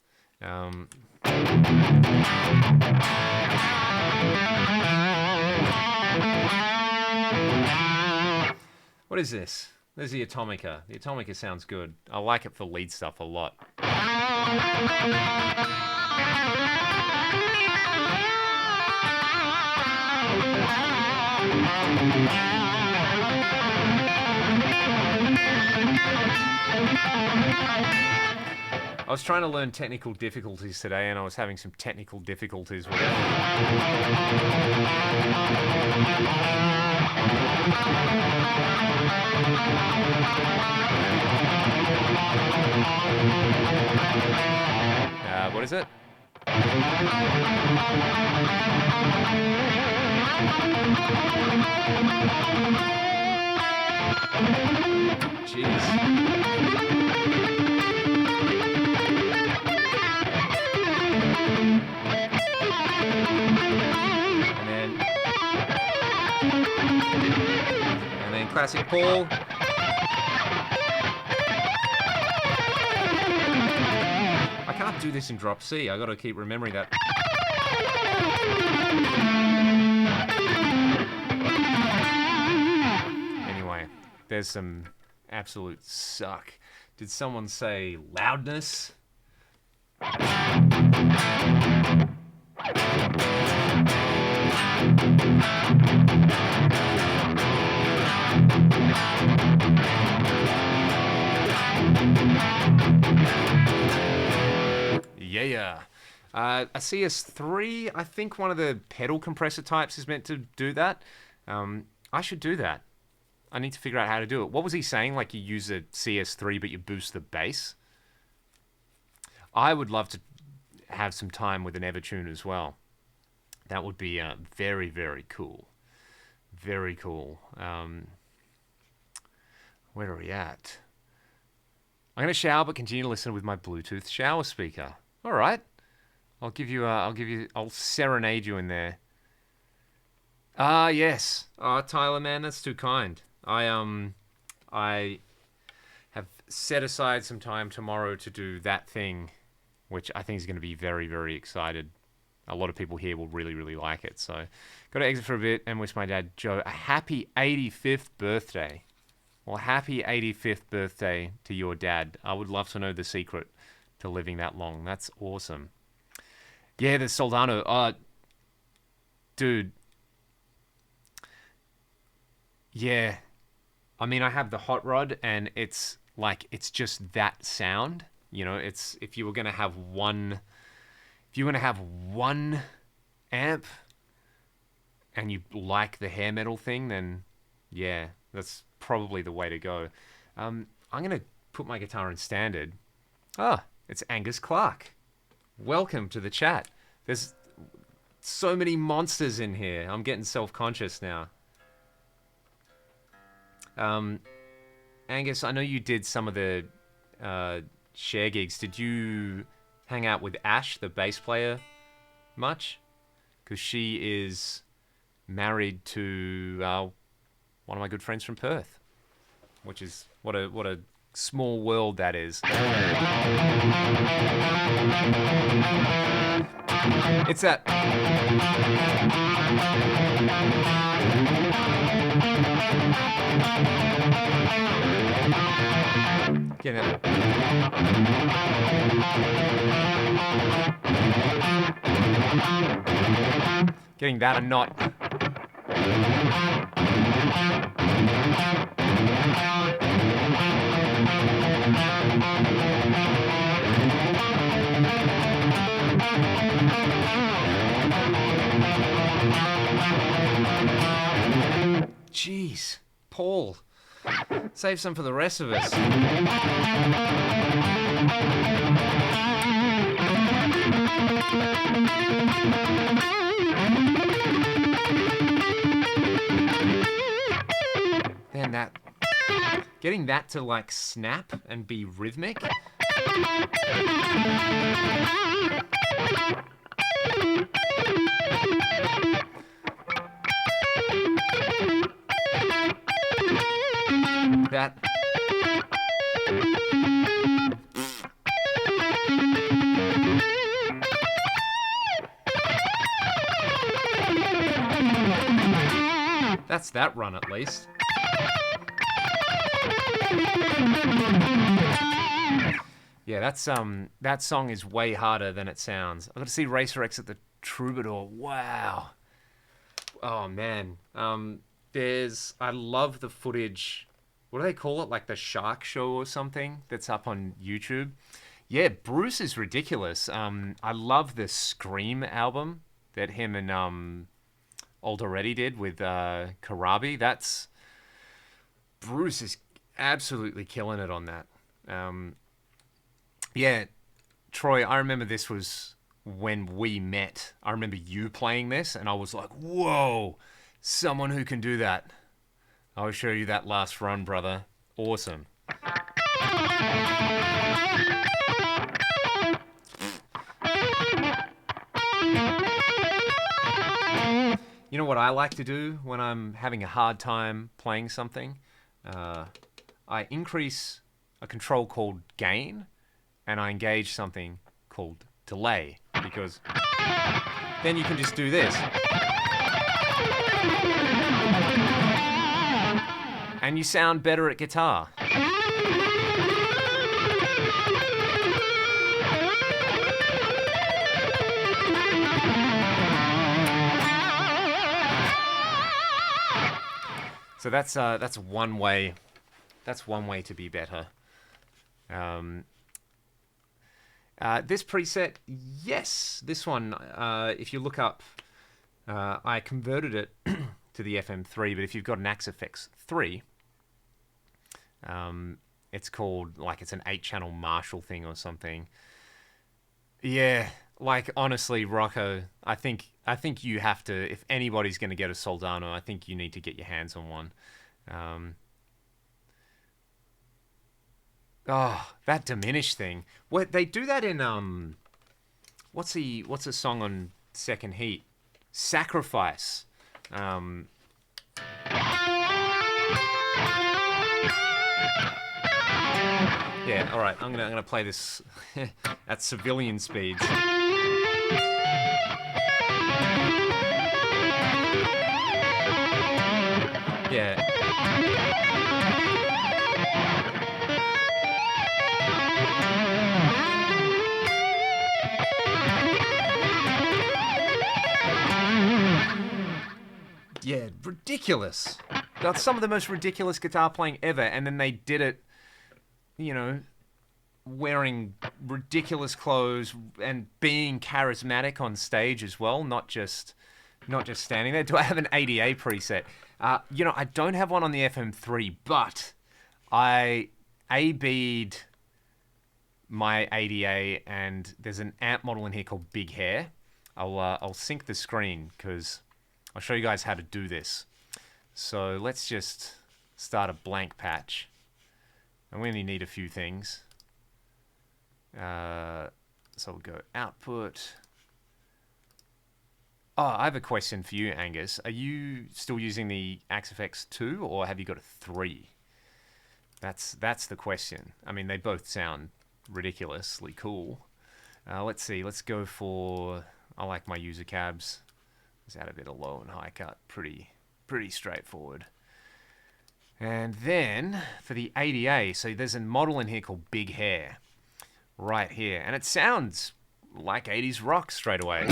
What is this? There's the Atomica. The Atomica sounds good. I like it for lead stuff a lot. I was trying to learn technical difficulties today, and I was having some technical difficulties with it. What is it? Jeez. And then classic Paul. I can't do this in drop C. I gotta keep remembering that. Anyway, there's some absolute suck. Did someone say loudness? Yeah. A CS3, I think one of the pedal compressor types is meant to do that. I should do that. I need to figure out how to do it. What was he saying? Like you use a CS3 but you boost the bass? I would love to have some time with an Evertune as well. That would be very, very cool. Very cool. Where are we at? I'm gonna shower but continue to listen with my Bluetooth shower speaker. All right. I'll serenade you in there. Ah, yes. Oh, Tyler, man, that's too kind. I have set aside some time tomorrow to do that thing, which I think is going to be very, very excited. A lot of people here will really, really like it. So, got to exit for a bit and wish my dad, Joe, a happy 85th birthday. Well, happy 85th birthday to your dad. I would love to know the secret to living that long. That's awesome. Yeah, the Soldano. Dude. Yeah. I mean, I have the hot rod, and it's just that sound. You know, it's if you were gonna have one amp, and you like the hair metal thing, then yeah, that's probably the way to go. I'm gonna put my guitar in standard. Ah, it's Angus Clark. Welcome to the chat. There's so many monsters in here. I'm getting self-conscious now. Angus, I know you did some of the share gigs. Did you hang out with Ash, the bass player, much? Because she is married to one of my good friends from Perth, which is what a small world that is. It's that. Get it. Getting that and not. Jeez, Paul, save some for the rest of us. Then that, getting that to like snap and be rhythmic. That. That's that run at least. Yeah, that song is way harder than it sounds. I got to see Racer X at the Troubadour. Wow. Oh man. I love the footage. What do they call it? Like the Shark Show or something that's up on YouTube. Yeah, Bruce is ridiculous. I love the Scream album that him and Alderetti did with Karabi. Bruce is absolutely killing it on that. Yeah, Troy, I remember this was when we met. I remember you playing this, and I was like, whoa, someone who can do that. I'll show you that last run, brother. Awesome. You know what I like to do when I'm having a hard time playing something? I increase a control called gain, and I engage something called delay, because then you can just do this. And you sound better at guitar. So that's one way. That's one way to be better. This preset, yes, this one. If you look up, I converted it to the FM3, but if you've got an Axe FX 3, it's called, like, it's an 8-channel Marshall thing or something. Yeah, like, honestly, Rocco, I think you have to, if anybody's going to get a Soldano, I think you need to get your hands on one. Oh, that diminished thing. What they do that in what's the song on Second Heat? Sacrifice. Yeah, all right. I'm gonna play this at civilian speeds. Yeah. Yeah, ridiculous. That's some of the most ridiculous guitar playing ever, and then they did it, you know, wearing ridiculous clothes and being charismatic on stage as well, not just standing there. Do I have an ADA preset? You know, I don't have one on the FM3, but I AB'd my ADA, and there's an amp model in here called Big Hair. I'll sync the screen because I'll show you guys how to do this. So let's just start a blank patch. And we only need a few things. So we'll go output. Oh, I have a question for you, Angus. Are you still using the Axe FX 2 or have you got a 3? That's the question. I mean, they both sound ridiculously cool. Let's see. Let's go for... I like my user cabs. Let's add a bit of low and high cut. Pretty straightforward. And then for the ADA, so there's a model in here called Big Hair. Right here. And it sounds like 80s rock straight away.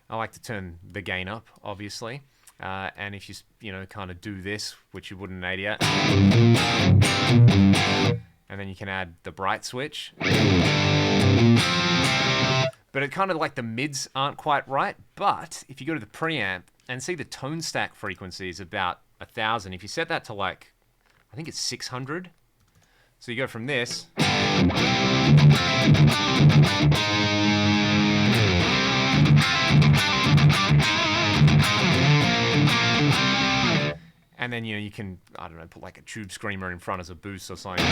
I like to turn the gain up, obviously. And if you know, kind of do this, which you would in an 88. And then you can add the bright switch. But it kind of like the mids aren't quite right. But if you go to the preamp and see the tone stack frequency is about 1,000. If you set that to like, I think it's 600. So you go from this. And then, you know, you can, I don't know, put like a tube screamer in front as a boost or something.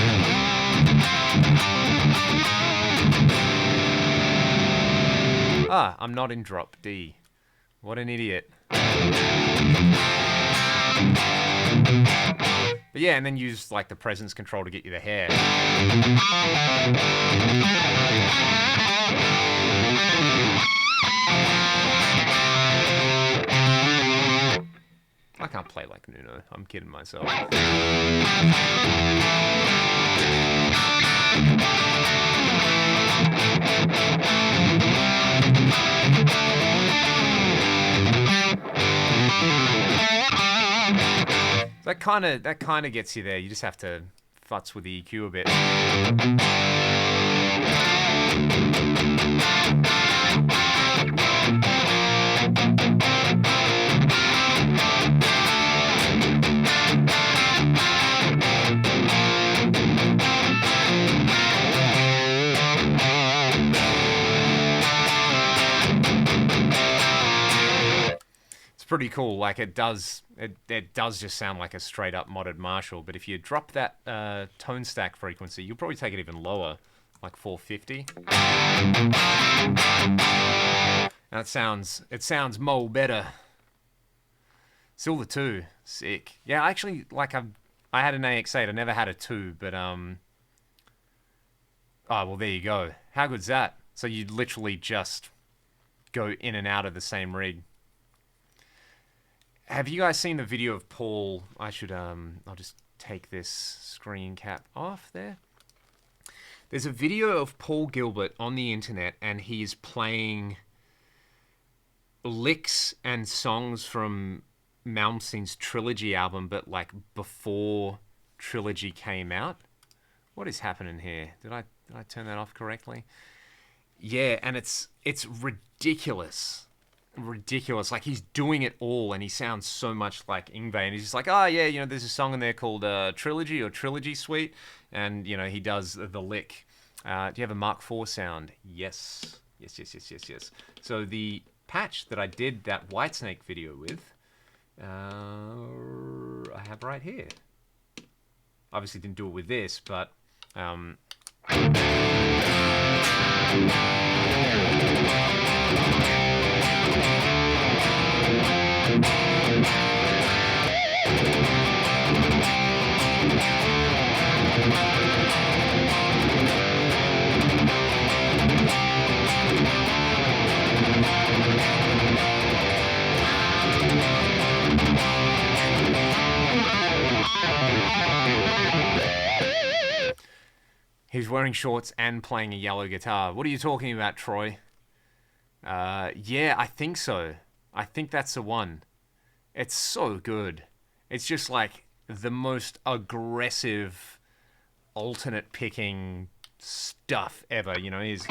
Ah, I'm not in drop D. What an idiot. But yeah, and then use like the presence control to get you the hair. I can't play like Nuno. I'm kidding myself. That kind of gets you there. You just have to futz with the EQ a bit. Pretty cool. Like it does just sound like a straight up modded Marshall, but if you drop that tone stack frequency, you'll probably take it even lower, like 450. And it sounds mo better. Silver 2, sick. Yeah, actually, like I had an AX8, I never had a 2, but oh well, there you go. How good's that? So you literally just go in and out of the same rig. Have you guys seen the video of Paul? I'll just take this screen cap off there. There's a video of Paul Gilbert on the internet, and he's playing licks and songs from Malmsteen's Trilogy album, but like before Trilogy came out. What is happening here? Did I turn that off correctly? Yeah, and it's ridiculous. Ridiculous. Like he's doing it all, and he sounds so much like Yngwie, and he's just like, oh yeah, you know, there's a song in there called Trilogy or Trilogy Suite, and you know, he does the lick. Do you have a Mark IV sound? Yes. So the patch that I did that Whitesnake video with, I have right here. Obviously didn't do it with this, but he's wearing shorts and playing a yellow guitar. What are you talking about, Troy? Yeah, I think so. I think that's the one. It's so good. It's just like the most aggressive alternate picking stuff ever. You know, he's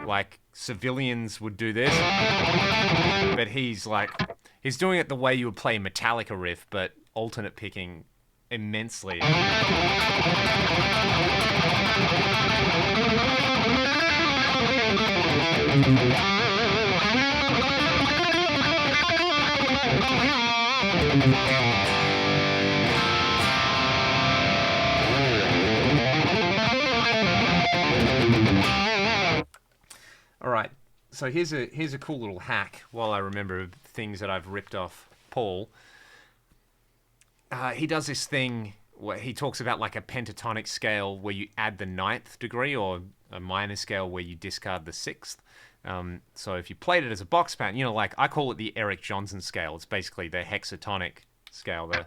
like civilians would do this, but he's doing it the way you would play Metallica riff, but alternate picking immensely. All right, so here's a cool little hack while I remember things that I've ripped off Paul. He does this thing he talks about like a pentatonic scale where you add the 9th degree, or a minor scale where you discard the 6th. So if you played it as a box pattern, you know, like I call it the Eric Johnson scale. It's basically the hexatonic scale there.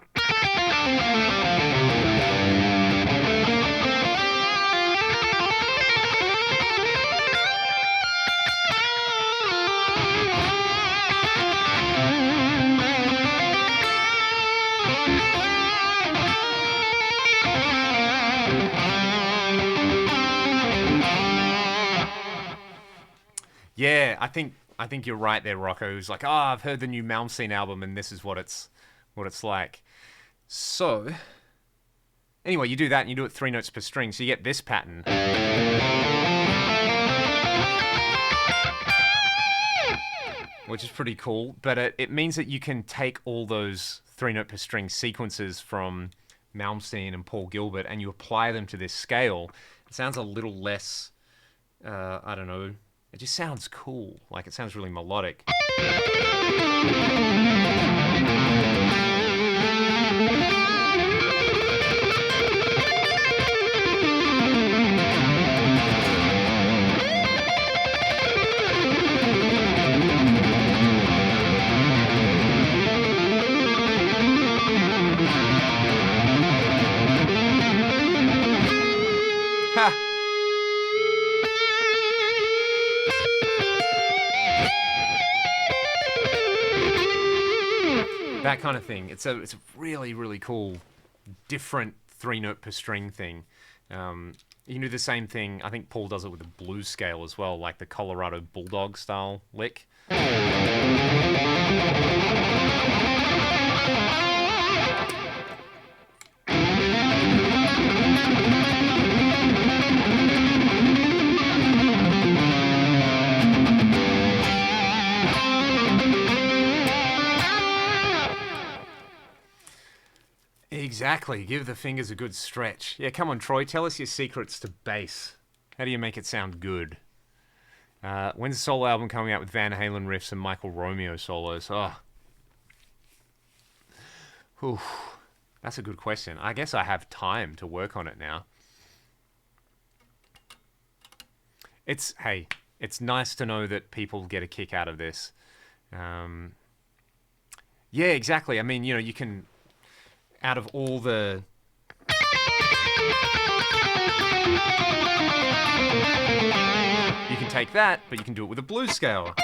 Yeah, I think you're right there, Rocco. Who's like, I've heard the new Malmsteen album, and this is what it's like. So, anyway, you do that, and you do it 3 notes per string, so you get this pattern. Which is pretty cool, but it means that you can take all those 3 note per string sequences from Malmsteen and Paul Gilbert, and you apply them to this scale. It sounds a little less, I don't know, it just sounds cool. Like, it sounds really melodic. Ha! That kind of thing. It's a really, really cool, different 3 note per string thing. You can do the same thing. I think Paul does it with the blues scale as well, like the Colorado Bulldog style lick. Exactly. Give the fingers a good stretch. Yeah, come on, Troy. Tell us your secrets to bass. How do you make it sound good? When's the solo album coming out with Van Halen riffs and Michael Romeo solos? Oh. Whew. That's a good question. I guess I have time to work on it now. It's nice to know that people get a kick out of this. Yeah, exactly. I mean, you know, you can... out of all the... You can take that, but you can do it with a blues scale.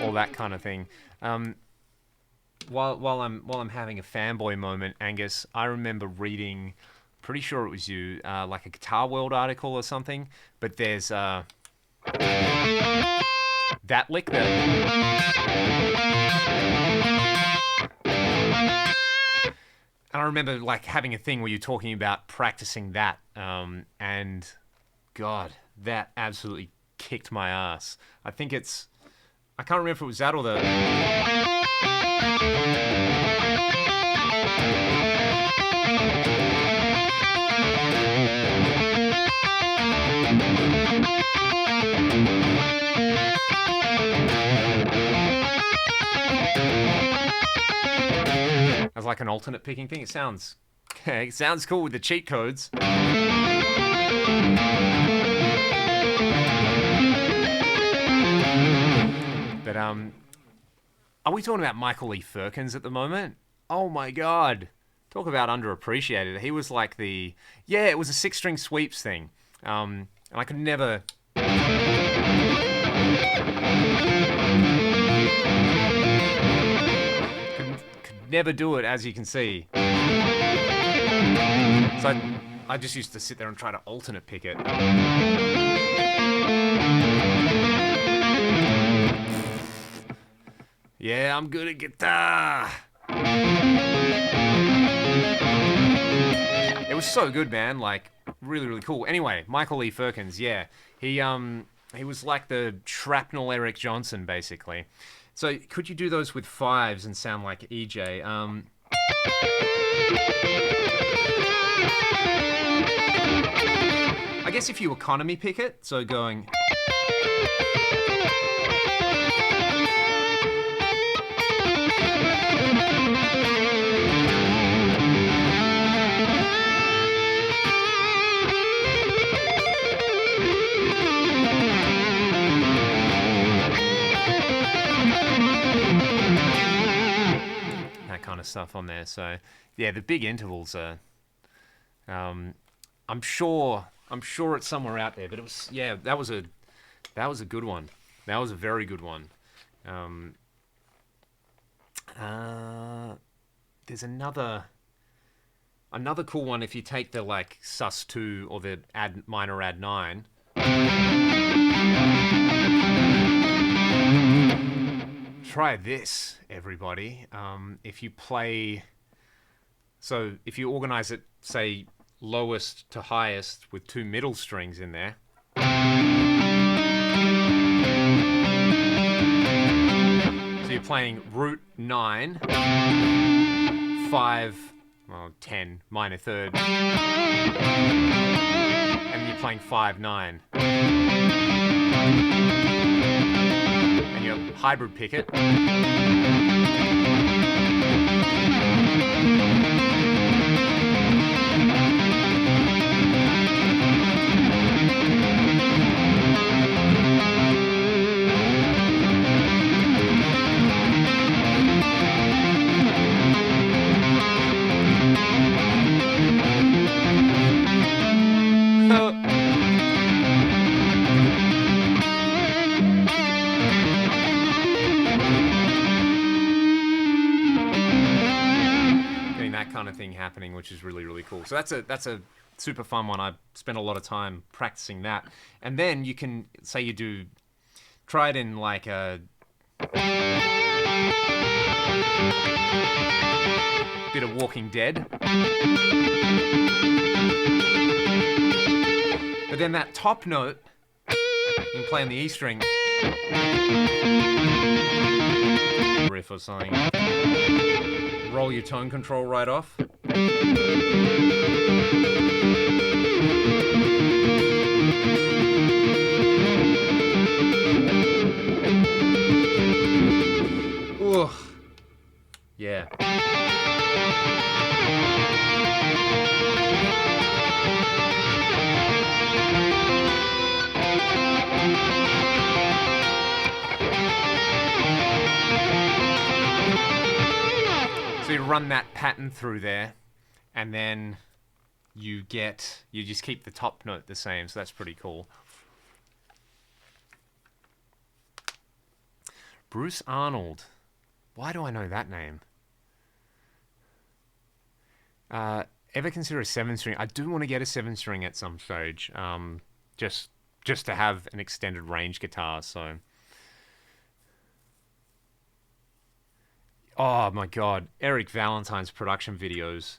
All that kind of thing. While I'm having a fanboy moment, Angus, I remember reading, pretty sure it was you, like a Guitar World article or something, but there's that lick there. And I remember like having a thing where you're talking about practicing that, and God, that absolutely kicked my ass. I can't remember if it was that or the... As like an alternate picking thing. It sounds cool with the cheat codes. But are we talking about Michael E. Firkins at the moment? Oh my God. Talk about underappreciated. He was like it was a 6-string sweeps thing. And I could never... could never do it, as you can see. So I just used to sit there and try to alternate pick it. Yeah, I'm good at guitar. It was so good, man. Like, really, really cool. Anyway, Michael E. Firkins, yeah. He was like the shrapnel Eric Johnson, basically. So could you do those with 5s and sound like EJ? I guess if you economy pick it, so going... that kind of stuff on there. So, yeah, the big intervals are... I'm sure it's somewhere out there, but it was, yeah, that was a good one. That was a very good one. There's another cool one if you take the like sus2 or the minor add 9. Try this, everybody. If you play, so if you organize it, say, lowest to highest with 2 middle strings in there. So you're playing root 9, 5, well, 10, minor third, and then you're playing 5, 9. And you hybrid pick it. Kind of thing happening, which is really, really cool. So that's a super fun one. I spent a lot of time practicing that. And then you can say you do try it in like a bit of Walking Dead. But then that top note you can play on the E string riff or something. Roll your tone control right off. Ooh. Yeah. So you run that pattern through there, and then you just keep the top note the same, so that's pretty cool. Bruce Arnold. Why do I know that name? Ever consider a 7-string? I do want to get a 7-string at some stage, just to have an extended range guitar, so... Oh my god, Eric Valentine's production videos.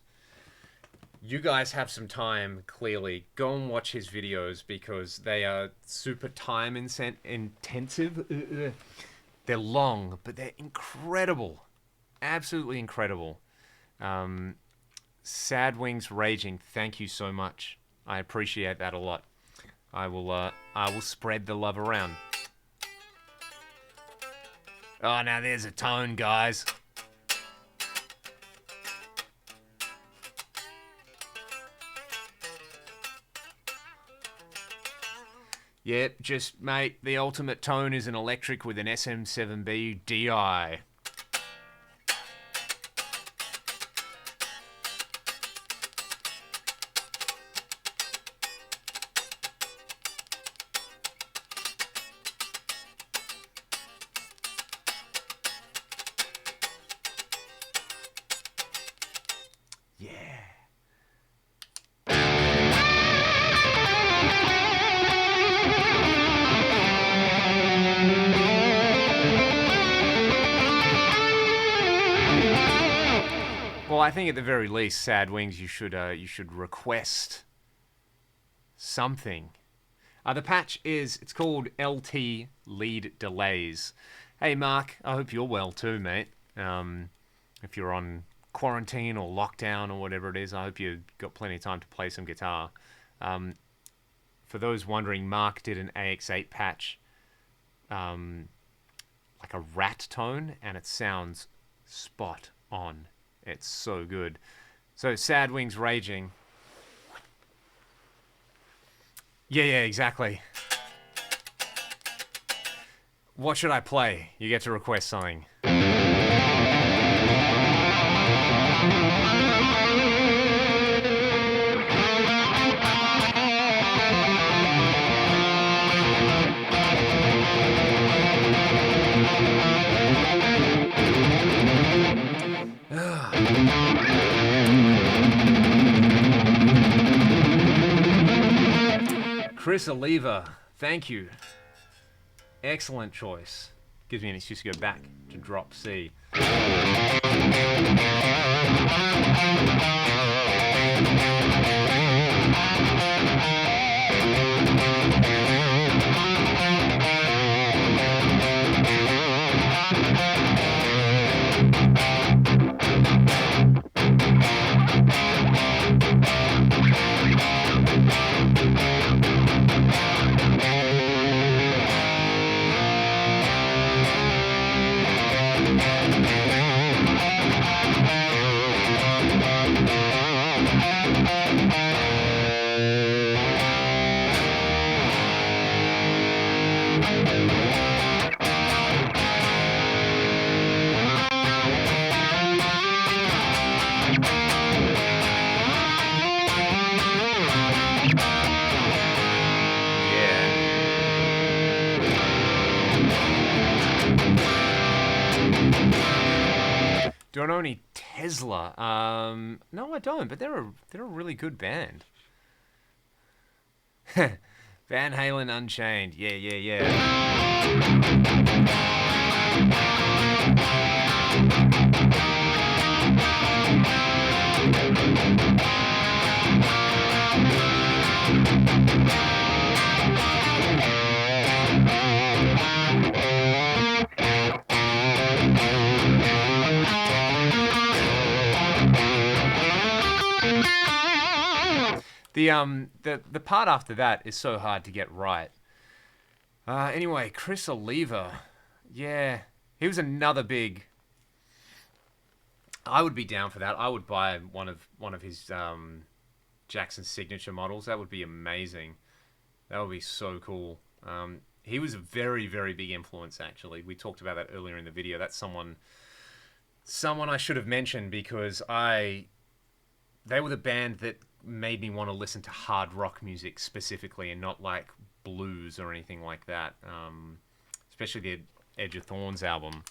You guys have some time, clearly. Go and watch his videos because they are super time intensive. They're long, but they're incredible. Absolutely incredible. Sad Wings Raging, thank you so much. I appreciate that a lot. I will spread the love around. Oh, now there's a tone, guys. Yep, just, mate, the ultimate tone is an electric with an SM7B DI. Well, I think at the very least, Sad Wings, you should request something. The patch it's called LT Lead Delays. Hey, Mark, I hope you're well too, mate. If you're on quarantine or lockdown or whatever it is. I hope you got plenty of time to play some guitar. For those wondering, Mark did an AX8 patch, like a rat tone, and it sounds spot on. It's so good. So, Sad Wings Raging. Yeah, exactly. What should I play? You get to request something. Chris Oliva, thank you. Excellent choice. Gives me an excuse to go back to drop C. Don't own any Tesla. No, I don't. But they're a really good band. Van Halen Unchained. Yeah. The part after that is so hard to get right. Anyway, Chris Oliva. Yeah, he was another big... I would be down for that. I would buy one of his Jackson signature models. That would be amazing. That would be so cool. He was a very, very big influence, actually. We talked about that earlier in the video. That's someone I should have mentioned, because they were the band that made me want to listen to hard rock music specifically, and not like blues or anything like that. Especially the Edge of Thorns album.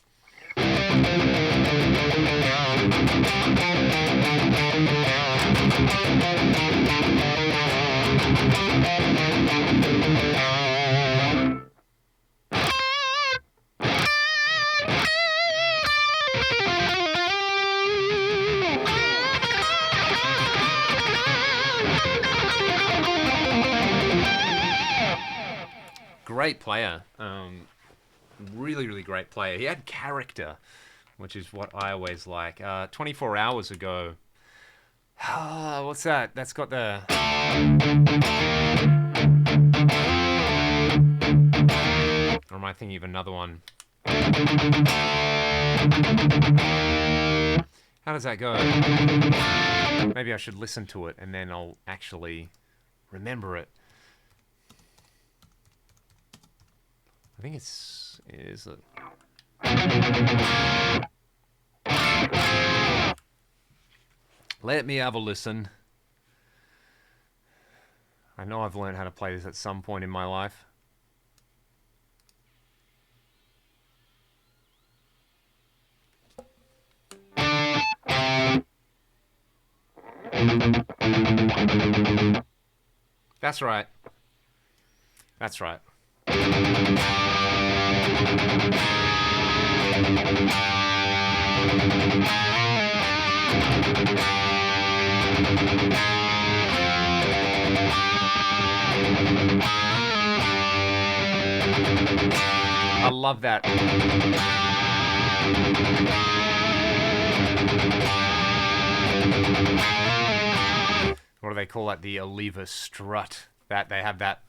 Great player. Really, really great player. He had character, which is what I always like. 24 hours ago. What's that? That's got the... Or am I thinking of another one? How does that go? Maybe I should listen to it and then I'll actually remember it. I think is it? Let me have a listen. I know I've learned how to play this at some point in my life. That's right. That's right. I love that. What do they call that? The Oliva strut. That they have that.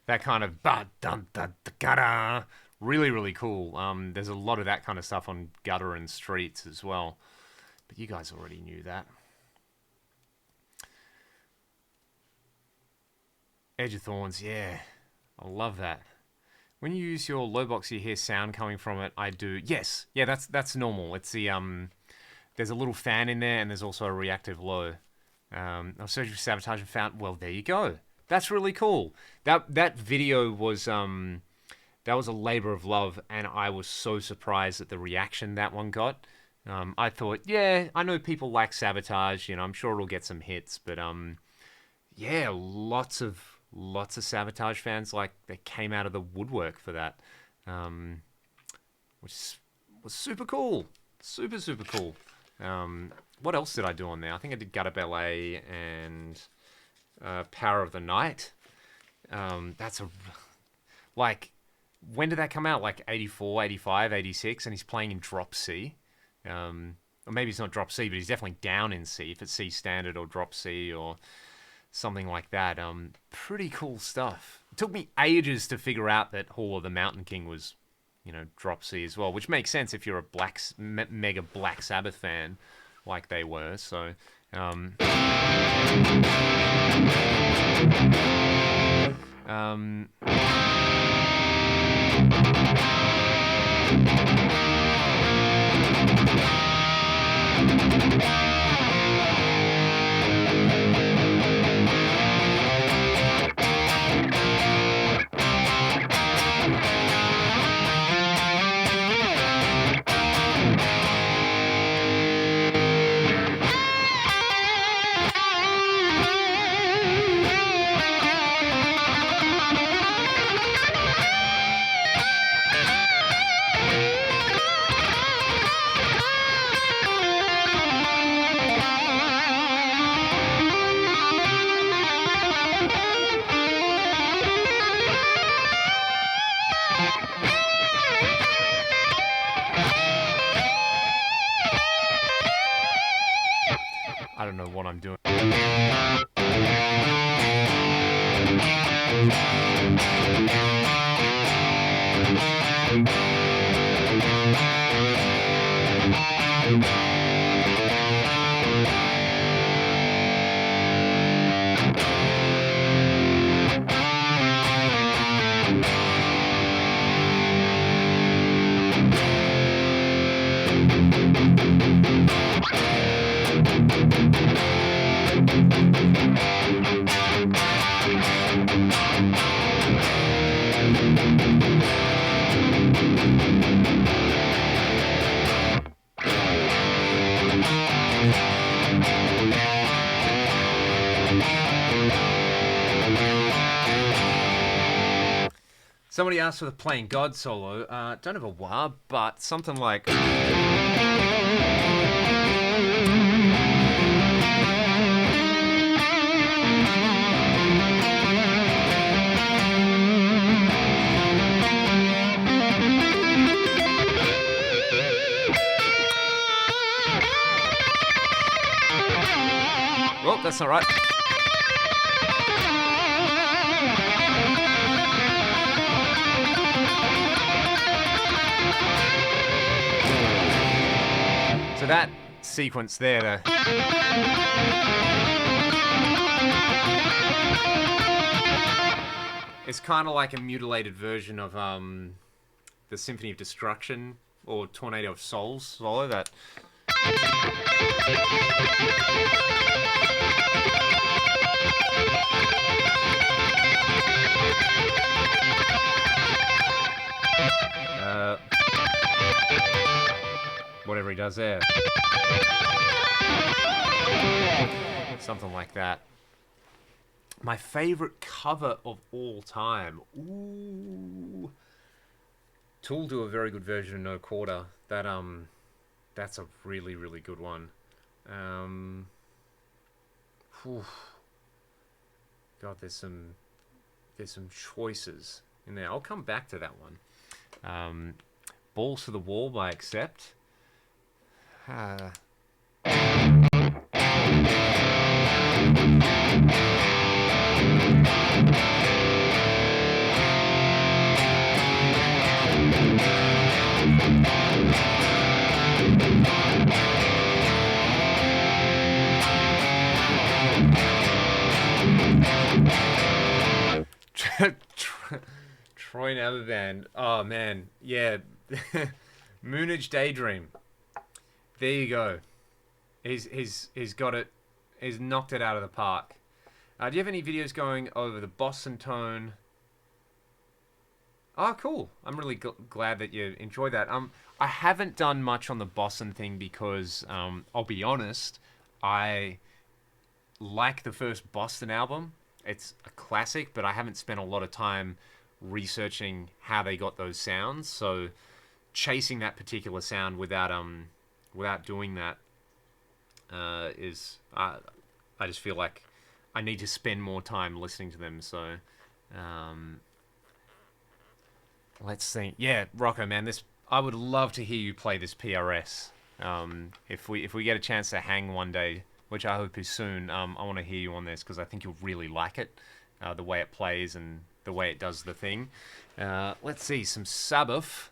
That kind of ba dun da da. Really, really cool. There's a lot of that kind of stuff on Gutter and Streets as well. But you guys already knew that. Edge of Thorns, yeah. I love that. When you use your low box, you hear sound coming from it. I do. Yes. Yeah, that's normal. It's the there's a little fan in there, and there's also a reactive low. I was searching for Sabotage and found. Well, there you go. That's really cool. That video was that was a labor of love, and I was so surprised at the reaction that one got. I thought, yeah, I know people like Sabotage. You know, I'm sure it'll get some hits, but yeah, lots of Sabotage fans, like, they came out of the woodwork for that, which was super cool. Super cool. What else did I do on there? I think I did Gutter Ballet and Power of the Night. That's a, like, when did that come out? Like 84, 85, 86, and he's playing in drop C. Or maybe it's not drop C, but he's definitely down in C, if it's C standard or drop C or something like that. Pretty cool stuff. It took me ages to figure out that Hall of the Mountain King was, you know, drop C as well, which makes sense if you're a mega Black Sabbath fan like they were. So I don't know what I'm doing. Somebody asked for the Playing God solo. Don't have a wah, but something like... Well, that's not right. So that sequence there, it's kind of like a mutilated version of the Symphony of Destruction or Tornado of Souls solo that... whatever he does there. Something like that. My favorite cover of all time. Ooh. Tool do a very good version of No Quarter. That's a really, really good one. God, there's some choices in there. I'll come back to that one. Balls to the Wall by Accept. Troy Naberband. Oh man, yeah. Moonage Daydream. There you go. He's got it. He's knocked it out of the park. Do you have any videos going over the Boston tone? Oh, cool. I'm really glad that you enjoyed that. I haven't done much on the Boston thing because, I'll be honest, I like the first Boston album. It's a classic, but I haven't spent a lot of time researching how they got those sounds. So chasing that particular sound without doing that is I just feel like I need to spend more time listening to them. So let's think. Yeah, Rocco, man, I would love to hear you play this PRS. If we get a chance to hang one day, which I hope is soon, I want to hear you on this because I think you'll really like it, the way it plays and the way it does the thing. Let's see, some Sabbath.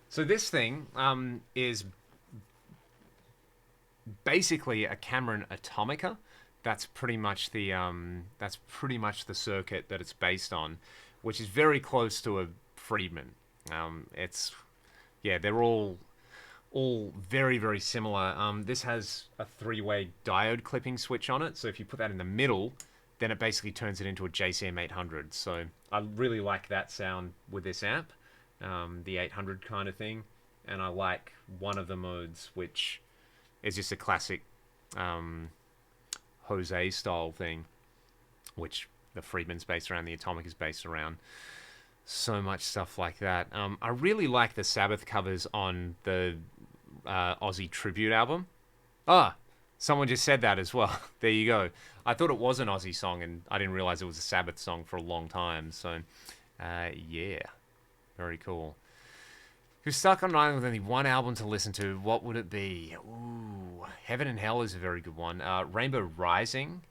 So this thing is basically a Cameron Atomica. That's pretty much the circuit that it's based on, which is very close to a Friedman. They're all very, very similar. This has a 3-way diode clipping switch on it, so if you put that in the middle, then it basically turns it into a JCM 800. So I really like that sound with this amp. The 800 kind of thing, and I like one of the modes, which is just a classic Jose style thing, which the Friedman's based around, the Atomic is based around. So much stuff like that. I really like the Sabbath covers on the Aussie Tribute album. Someone just said that as well. There you go. I thought it was an Aussie song, and I didn't realize it was a Sabbath song for a long time. So, yeah. Very cool. If you're stuck on an island with only one album to listen to, what would it be? Ooh, Heaven and Hell is a very good one. Rainbow Rising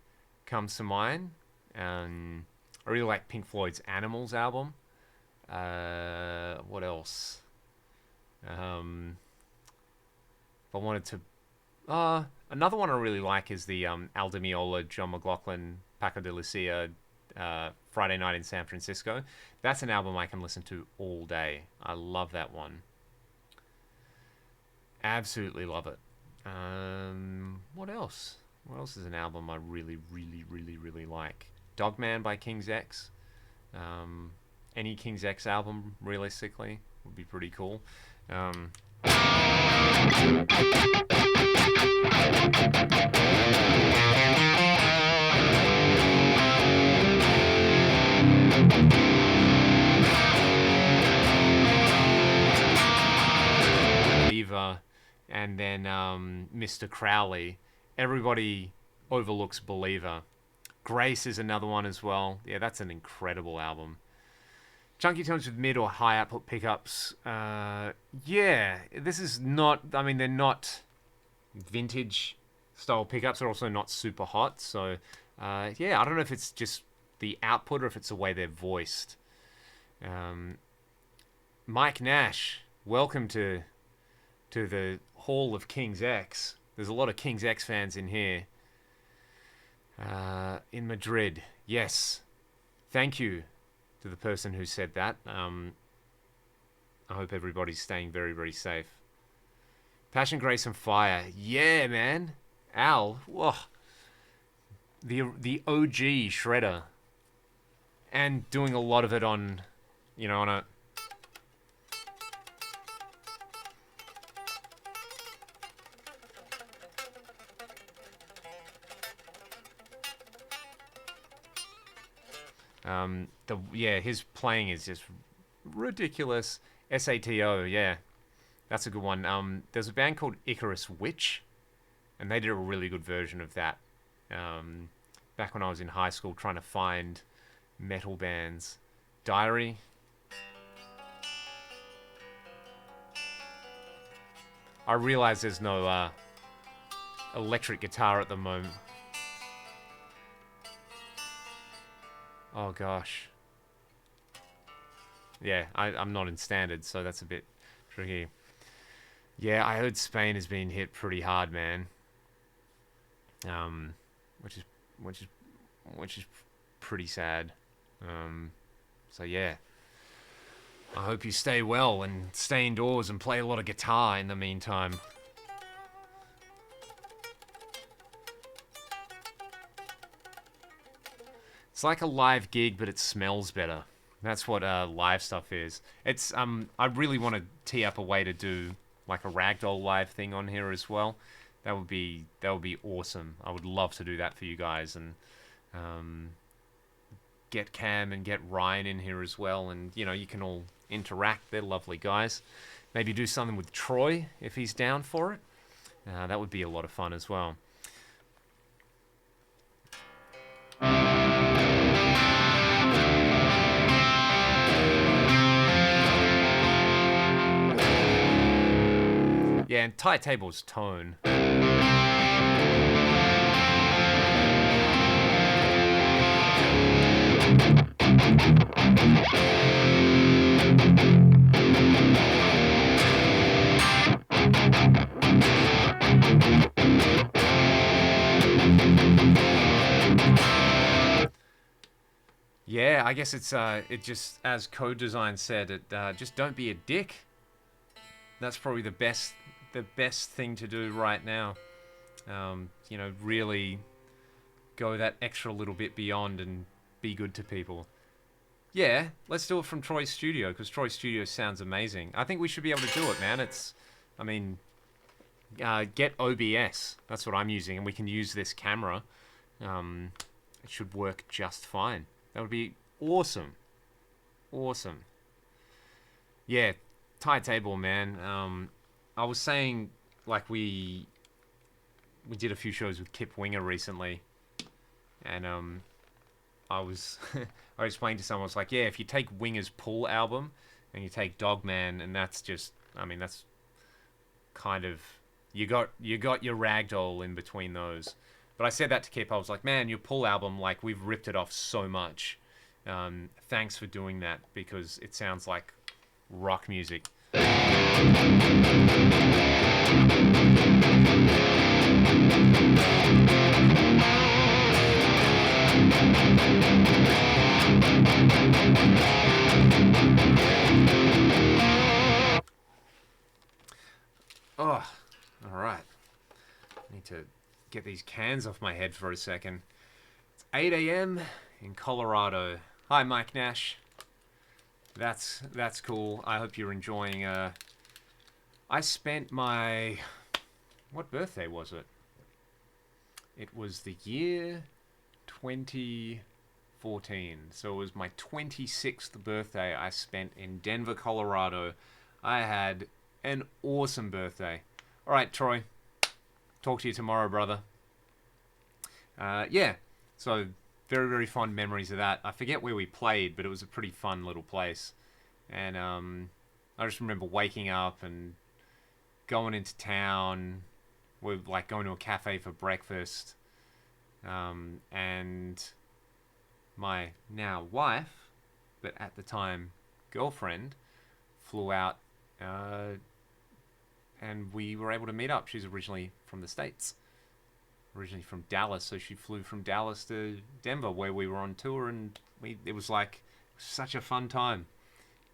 comes to mind. I really like Pink Floyd's Animals album. What else? If I wanted to... another one I really like is the Al Di Meola, John McLaughlin, Paco de Lucia, Friday Night in San Francisco. That's an album I can listen to all day. I love that one. Absolutely love it. What else? What else is an album I really, really, really, really like? Dogman by King's X. Any King's X album, realistically, would be pretty cool. And then Mr. Crowley. Everybody overlooks Believer. Grace is another one as well. Yeah, that's an incredible album. Chunky tones with mid or high output pickups. Yeah, this is not... I mean, they're not vintage style pickups. They're also not super hot. So, yeah, I don't know if it's just the output or if it's the way they're voiced. Mike Nash, welcome to the Hall of King's X. There's a lot of King's X fans in here. In Madrid. Yes. Thank you to the person who said that. I hope everybody's staying very, very safe. Passion, Grace and Fire. Yeah, man. Al. Whoa. the OG shredder, and doing a lot of it on, you know, on a. His playing is just ridiculous. SATO, yeah, that's a good one. There's a band called Icarus Witch, and they did a really good version of that. Back when I was in high school, trying to find metal bands. Diary. I realize there's no electric guitar at the moment. Oh gosh. Yeah, I'm not in standard, so that's a bit tricky. Yeah, I heard Spain has been hit pretty hard, man. Which is pretty sad. So yeah, I hope you stay well and stay indoors and play a lot of guitar in the meantime. It's like a live gig, but it smells better. That's what live stuff is. It's I really want to tee up a way to do like a ragdoll live thing on here as well. That would be awesome. I would love to do that for you guys, and get Cam and get Ryan in here as well, and you know, you can all interact. They're lovely guys. Maybe do something with Troy if he's down for it. That would be a lot of fun as well. Yeah, and Tight Table's tone. Yeah, I guess it's it just, as Code Design said, it just don't be a dick. That's probably the best thing to do right now. You know, really go that extra little bit beyond and be good to people. Yeah, let's do it from Troy's studio, because Troy's studio sounds amazing. I think we should be able to do it, man. I mean, get OBS. That's what I'm using, and we can use this camera. It should work just fine. That would be awesome. Awesome. Yeah, Tight Table, man. I was saying, like, we did a few shows with Kip Winger recently, and I was I was explaining to someone, I was like, yeah, if you take Winger's Pull album and you take Dogman, and that's just, I mean, that's kind of, you got your ragdoll in between those. But I said that to Kip. I was like, man, your Pull album, like, we've ripped it off so much. Thanks for doing that, because it sounds like rock music. Oh, all right. I need to get these cans off my head for a second. It's 8 a.m. in Colorado. Hi, Mike Nash. That's cool. I hope you're enjoying. I spent my, what birthday was it? It was the year 2014. So it was my 26th birthday I spent in Denver, Colorado. I had an awesome birthday. All right, Troy. Talk to you tomorrow, brother. Yeah. So very, very fond memories of that. I forget where we played, but it was a pretty fun little place. And I just remember waking up and going into town. We're like going to a cafe for breakfast. And my now wife, but at the time girlfriend, flew out, and we were able to meet up. She's originally from the States, originally from Dallas, so she flew from Dallas to Denver, where we were on tour, and it was like such a fun time.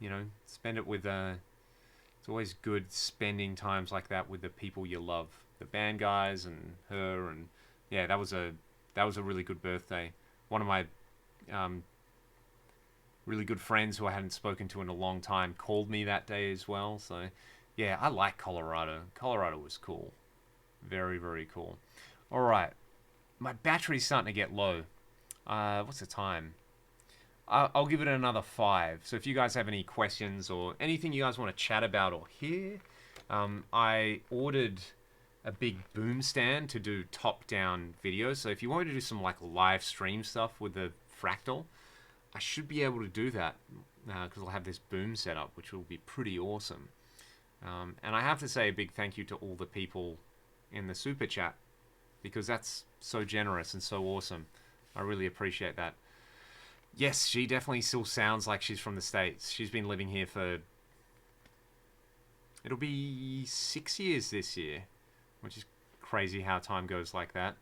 You know, spend it with it's always good spending times like that with the people you love, the band guys and her, and yeah, that was a that was a really good birthday. One of my really good friends who I hadn't spoken to in a long time called me that day as well. So, yeah, I like Colorado. Colorado was cool. Very, very cool. All right. My battery's starting to get low. What's the time? I'll give it another 5. So if you guys have any questions or anything you guys want to chat about or hear, I ordered a big boom stand to do top-down videos. So if you want me to do some like live stream stuff with the Fractal, I should be able to do that because I'll have this boom set up, which will be pretty awesome. And I have to say a big thank you to all the people in the super chat because that's so generous and so awesome. I really appreciate that. Yes, she definitely still sounds like she's from the States. She's been living here for... It'll be 6 years this year, which is crazy how time goes like that.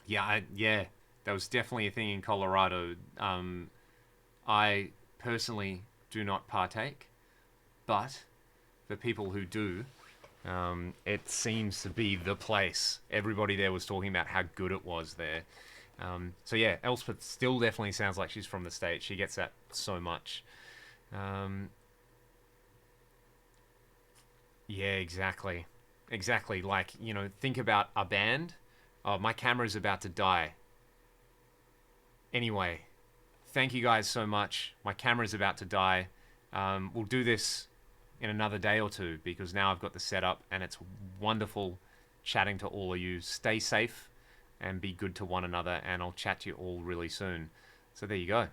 Yeah, that was definitely a thing in Colorado. I personally do not partake, but for people who do, it seems to be the place. Everybody there was talking about how good it was there. So yeah, Elspeth still definitely sounds like she's from the States. She gets that so much. Yeah, exactly. Exactly. Like, you know, think about a band. Oh, my camera's about to die. Anyway, thank you guys so much. My camera's about to die. We'll do this in another day or two because now I've got the setup and it's wonderful chatting to all of you. Stay safe and be good to one another, and I'll chat to you all really soon. So there you go.